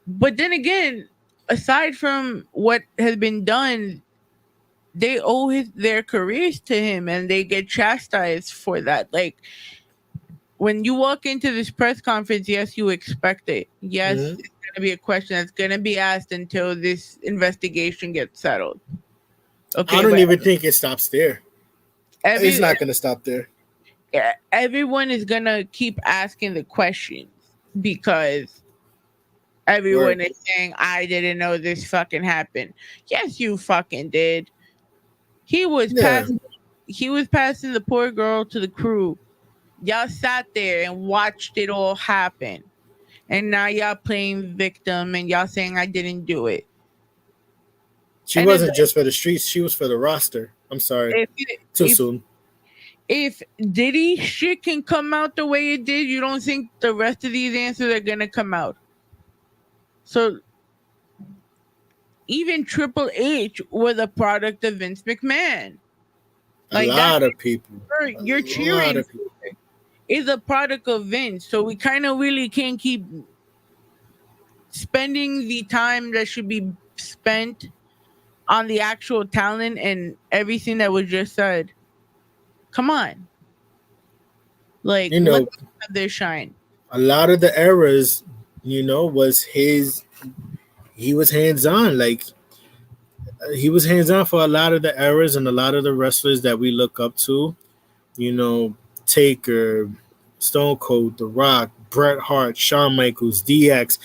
[SPEAKER 4] But then again, aside from what has been done, they owe their careers to him, and they get chastised for that. Like, when you walk into this press conference, yes, you expect it. Yes, It's going to be a question that's going to be asked until this investigation gets settled. Okay,
[SPEAKER 5] I don't even think it stops there. It's not going to stop there.
[SPEAKER 4] Everyone is going to keep asking the questions because everyone is saying, I didn't know this fucking happened. Yes, you fucking did. He was passing the poor girl to the crew. Y'all sat there and watched it all happen. And now y'all playing victim and y'all saying I didn't do it.
[SPEAKER 5] She wasn't just for the streets, she was for the roster. I'm sorry. Too soon.
[SPEAKER 4] If Diddy shit can come out the way it did, you don't think the rest of these answers are gonna come out? So even Triple H was a product of Vince McMahon.
[SPEAKER 5] Like, a lot of people.
[SPEAKER 4] You're cheering is a product of Vince. So we kind of really can't keep spending the time that should be spent on the actual talent and everything that was just said. Come on. Like, let them have their shine.
[SPEAKER 5] A lot of the errors, was he was hands-on. Like, he was hands-on for a lot of the errors and a lot of the wrestlers that we look up to. Taker, Stone Cold, The Rock, Bret Hart, Shawn Michaels, DX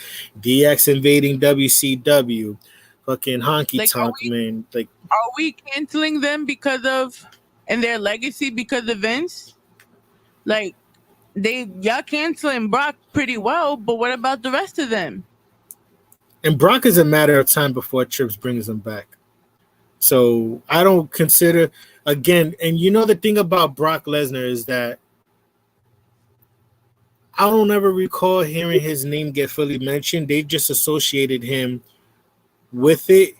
[SPEAKER 5] invading WCW, fucking Honky Tonk Man. Like,
[SPEAKER 4] are we canceling them and their legacy because of Vince? Like, y'all canceling Brock pretty well, but what about the rest of them?
[SPEAKER 5] And Brock is a matter of time before Trips brings him back. So I don't consider, again, and the thing about Brock Lesnar is that I don't ever recall hearing his name get fully mentioned. They just associated him with it.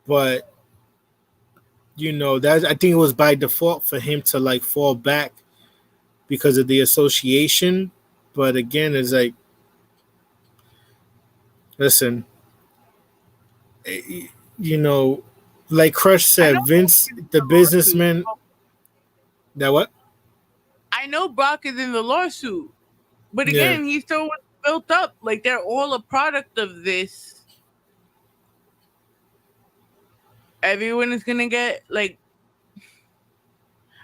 [SPEAKER 5] But, I think it was by default for him to fall back because of the association. But again, it's like, listen, like Crush said, Vince, the businessman. That what?
[SPEAKER 4] I know Brock is in the lawsuit, but again, he's still built up. Like, they're all a product of this. Everyone is gonna get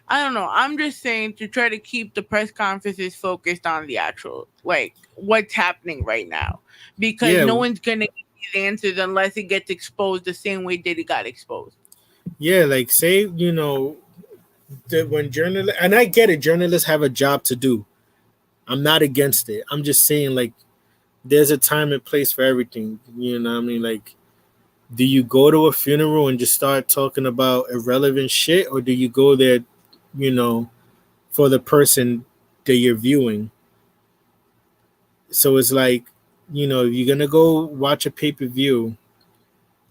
[SPEAKER 4] I don't know. I'm just saying to try to keep the press conferences focused on the actual, what's happening right now, because no one's gonna answers unless it gets exposed the same way Diddy got exposed.
[SPEAKER 5] Yeah, say, that when journalists, and I get it, journalists have a job to do. I'm not against it. I'm just saying, there's a time and place for everything. You know what I mean? Like, do you go to a funeral and just start talking about irrelevant shit, or do you go there, you know, for the person that you're viewing? So it's like, you know, if you're gonna go watch a pay-per-view,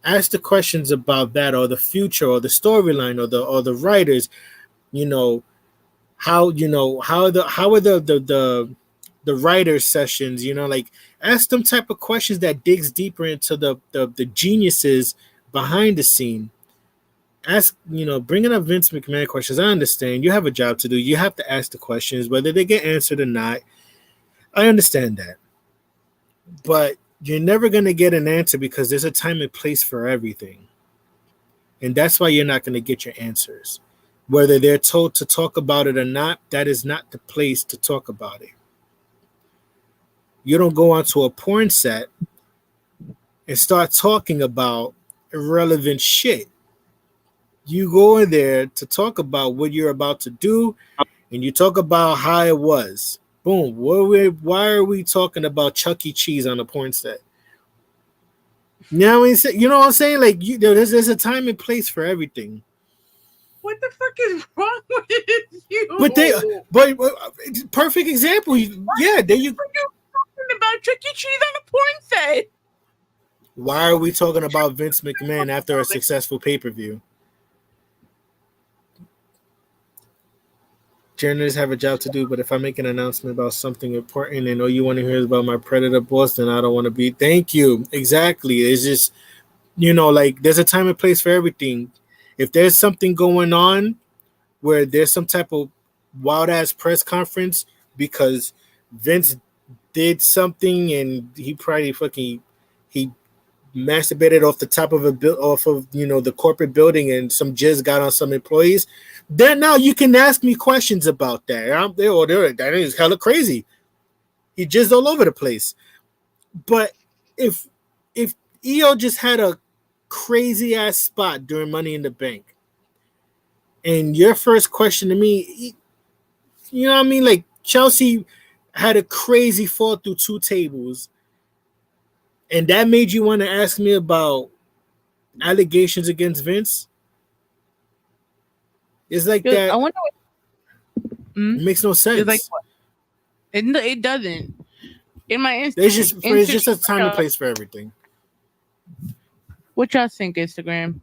[SPEAKER 5] ask the questions about that, or the future, or the storyline, or the writers. You know, how are the writers sessions, you know, like, ask them type of questions that digs deeper into the geniuses behind the scene. Ask, you know, bringing up Vince McMahon questions. I understand you have a job to do. You have to ask the questions, whether they get answered or not. I understand that, but you're never going to get an answer because there's a time and place for everything, and that's why you're not going to get your answers. Whether they're told to talk about it or not, that is not the place to talk about it. You don't go onto a porn set and start talking about irrelevant shit. You go in there to talk about what you're about to do, and you talk about how it was. Boom. Why are we talking about Chuck E. Cheese on a porn set? You know what I'm saying? Like, there's a time and place for everything.
[SPEAKER 4] What the fuck is wrong with you?
[SPEAKER 5] But perfect example. Yeah, there you.
[SPEAKER 4] Talking about Chuck E. Cheese on a porn set.
[SPEAKER 5] Why are we talking about Vince McMahon after a successful pay-per-view? Journalists have a job to do, but if I make an announcement about something important and all you want to hear is about my predator boss, then I don't want to be. Thank you. Exactly. It's just, you know, like, there's a time and place for everything. If there's something going on where there's some type of wild ass press conference because Vince did something and he probably he masturbated off the top of the corporate building and some jizz got on some employees, then now you can ask me questions about that. That is hella crazy. He jizzed all over the place. But if Iyo just had a crazy ass spot during Money in the Bank, and your first question to me, you know what I mean? Like, Chelsea had a crazy fall through 2 tables, and that made you want to ask me about allegations against Vince. It's like that.
[SPEAKER 4] I wonder what
[SPEAKER 5] it makes no sense.
[SPEAKER 4] It's like what? It doesn't. In my Instagram,
[SPEAKER 5] it's just a time and place for everything.
[SPEAKER 4] What y'all think, Instagram?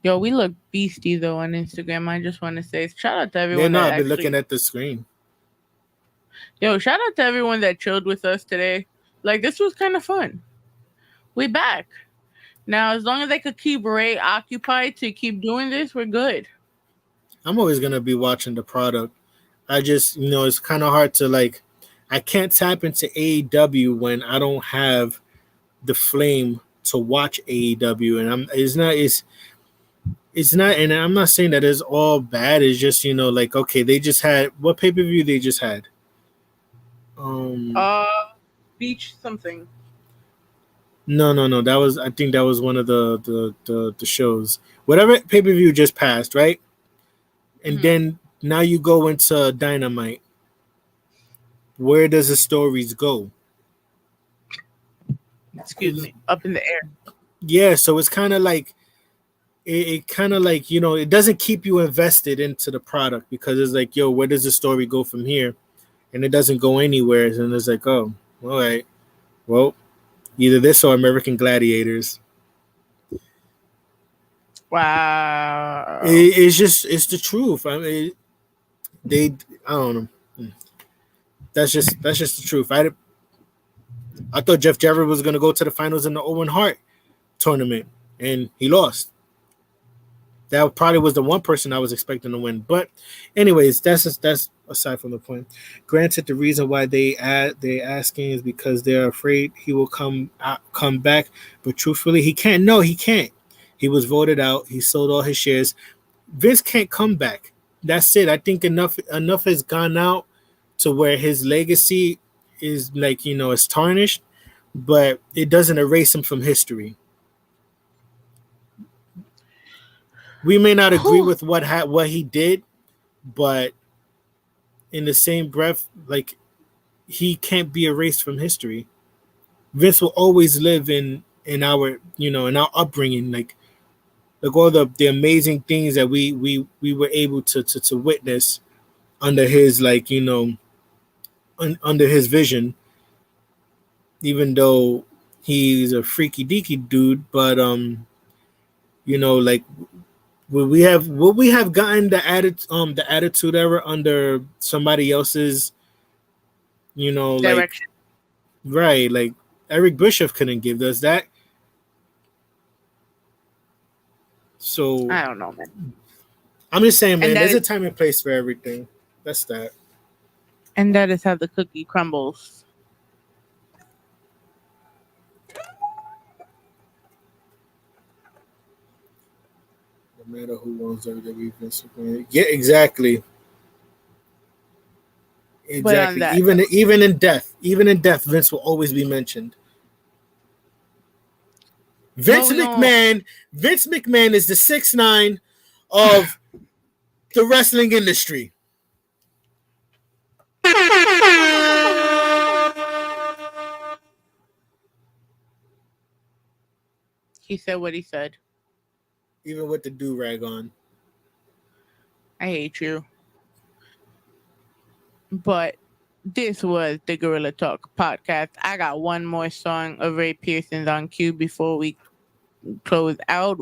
[SPEAKER 4] Yo, we look beastie though on Instagram. I just want to say shout out to everyone.
[SPEAKER 5] I've been looking at the screen.
[SPEAKER 4] Yo, shout out to everyone that chilled with us today. Like, this was kind of fun. We back. Now, as long as I could keep Ray occupied to keep doing this, we're good.
[SPEAKER 5] I'm always going to be watching the product. I just, it's kind of hard to, like, I can't tap into AEW when I don't have the flame to watch AEW. And it's not, and I'm not saying that it's all bad. It's just, like, okay, they just had, what pay-per-view they just had?
[SPEAKER 4] Beach something.
[SPEAKER 5] No. I think that was one of the shows. Whatever pay-per-view just passed, right? And then now you go into Dynamite. Where does the stories go?
[SPEAKER 4] Excuse me. Up in the air.
[SPEAKER 5] Yeah, so it's kind of like it kind of like, it doesn't keep you invested into the product because it's like, yo, where does the story go from here? And it doesn't go anywhere. And it's like, oh, all right. Well, either this or American Gladiators.
[SPEAKER 4] Wow.
[SPEAKER 5] It's the truth. I mean, I don't know. That's just the truth. I thought Jeff Jarrett was going to go to the finals in the Owen Hart tournament, and he lost. That probably was the one person I was expecting to win. But anyways, that's aside from the point. Granted, the reason why they're asking is because they're afraid he will come back. But truthfully, he can't. No, he can't. He was voted out. He sold all his shares. Vince can't come back. That's it. I think enough has gone out to where his legacy is like, it's tarnished, but it doesn't erase him from history. We may not agree with what he did, but in the same breath, like he can't be erased from history. Vince will always live in our in our upbringing, like all the amazing things that we were able to witness under his under his vision. Even though he's a freaky deaky dude, but like would we have gotten the attitude era under somebody else's
[SPEAKER 4] direction?
[SPEAKER 5] Right, like Eric Bischoff couldn't give us that. So
[SPEAKER 4] I don't know, man.
[SPEAKER 5] I'm just saying, man, there's a time and place for everything. That's that.
[SPEAKER 4] And that is how the cookie crumbles.
[SPEAKER 5] No matter who owns WWE, Vince McMahon. Yeah, exactly. Exactly. Even in death, Vince will always be mentioned. Vince McMahon is the 6ix9ine of the wrestling industry.
[SPEAKER 4] He said what he said.
[SPEAKER 5] Even with the do-rag on.
[SPEAKER 4] I hate you. But this was the Guerilla Talk podcast. I got one more song of Ray Pearson's on cue before we close out.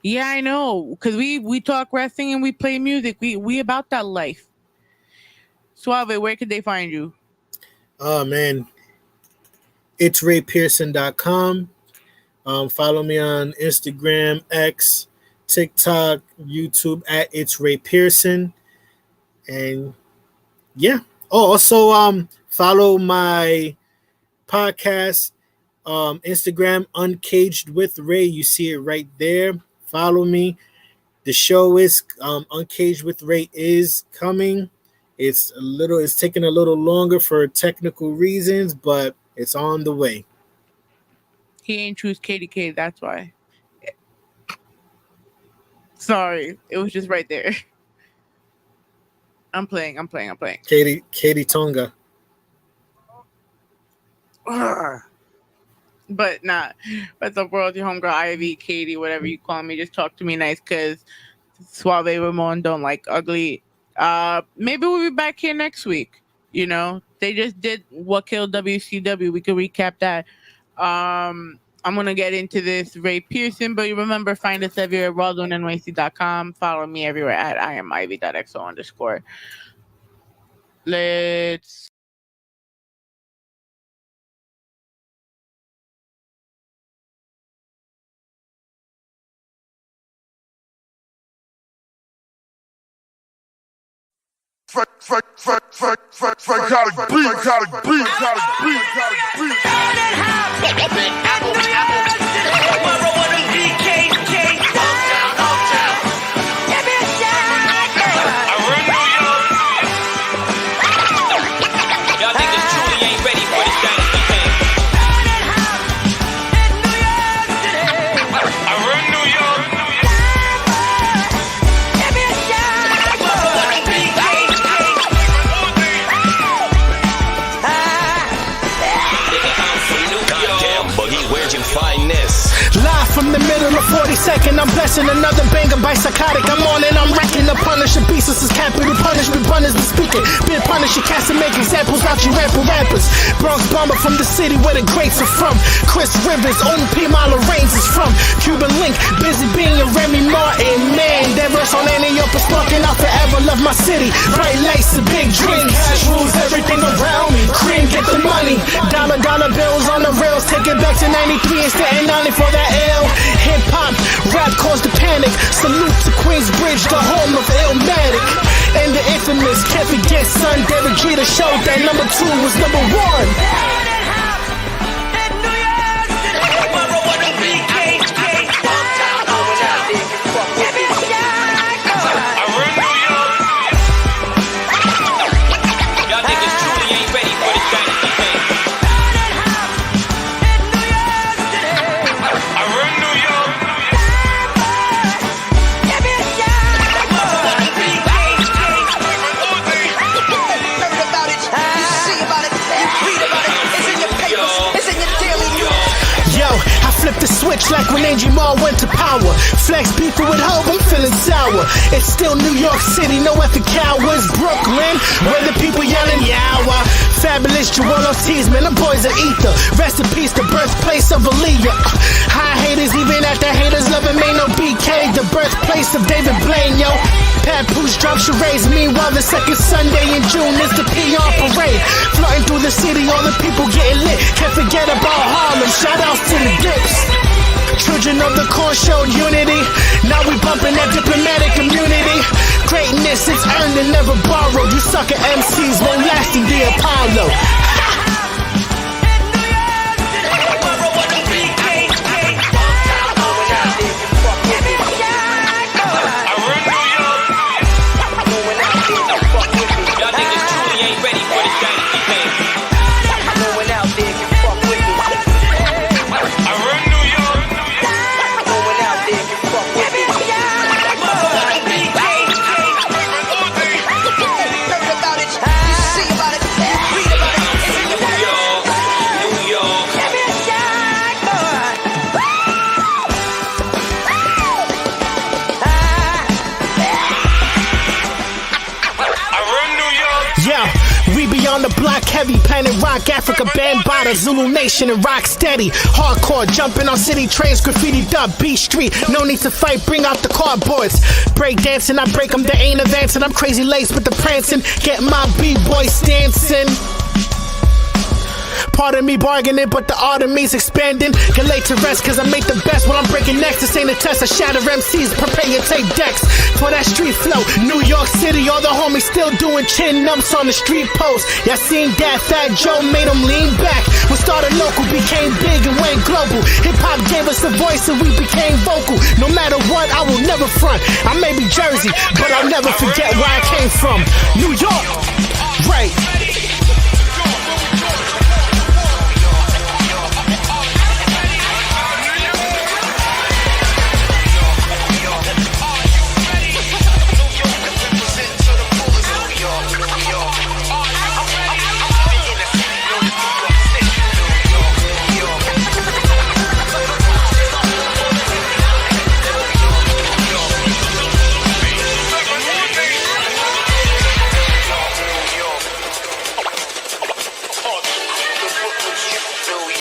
[SPEAKER 4] Yeah, I know, because we talk wrestling and we play music. We about that life. Suave, where could they find you?
[SPEAKER 5] Oh, man. It's raypearson.com. Follow me on Instagram, X, TikTok, YouTube at It's Ray Pearson. And yeah. Oh, also follow my podcast, Instagram, Uncaged with Ray. You see it right there. Follow me. The show is Uncaged with Ray is coming. It's taking a little longer for technical reasons, but it's on the way.
[SPEAKER 4] He ain't choose KDK, that's why. Sorry, it was just right there. I'm playing.
[SPEAKER 5] Katie Tonga.
[SPEAKER 4] But not. What's up, world? Your homegirl, Ivy, Katie, whatever you call me. Just talk to me nice, because Suave Ramon don't like ugly. Maybe we'll be back here next week. They just did What Killed WCW. We could recap that. I'm going to get into this Ray Pearson, but you remember, find us everywhere at RawDoneNYC.com. Follow me everywhere at IamIvy.xo_. Let's...
[SPEAKER 7] From the middle of 42nd, I'm blessing another banger by Psychotic. I'm on and I'm wrecking the Punisher. Beast is capital punishment. Runners be speaking. Been Punisher, cast and make examples out you rappers. Bronx bomber from the city where the greats are from. Chris Rivers, OP Mala Reigns is from. Cuban Link, busy being a Remy Martin. Man, that verse on any up is sparking. I'll forever love my city. Bright lights and big dreams. Cash rules everything around me. Cream, get the money. Dollar bills on the rails. Take it back to 93 instead of 90 for that L. Hip-hop, rap caused the panic. Salute to Queensbridge, the home of Illmatic. And the infamous, can't forget son Derek Jeter showed that number 2 was number 1. the switch like when Angie Mall went to power. Flex beefing with Hope, I'm feeling sour. It's still New York City, no effing cowards. Brooklyn, where the people yelling yawa. Fabulous Joel Ortiz, man, them boys are ether. Rest in peace, the birthplace of Aaliyah. High haters, even after haters loving me, no BK. The birthplace of David Blaine, yo. Papoose drop charades. Meanwhile, the second Sunday in June is the PR parade. Floating through the city, all the people getting lit. Can't forget about Harlem. Shout outs to the dips. Children of the corn showed unity. Now we bumping that diplomatic immunity. Greatness is earned and never borrowed. You sucker MCs won't last in the Apollo. On the block heavy, Planet Rock, Africa, Bambaataa, Zulu Nation, and rock steady. Hardcore, jumping on city trains, graffiti dub, B Street. No need to fight, bring out the cardboards. Break dancing, I break them, they ain't advancing. I'm crazy laced with the prancing, get my B-boys dancing. Pardon me bargaining, but the art of me's expanding. Get late to rest, cause I make the best while I'm breaking necks. This ain't a test, I shatter MCs, prepare your tape decks. For that street flow, New York City, all the homies still doing chin ups on the street post. Y'all seen that Fat Joe made them lean back. We started local, became big and went global. Hip hop gave us a voice and we became vocal. No matter what, I will never front. I may be Jersey, but I'll never forget where I came from. New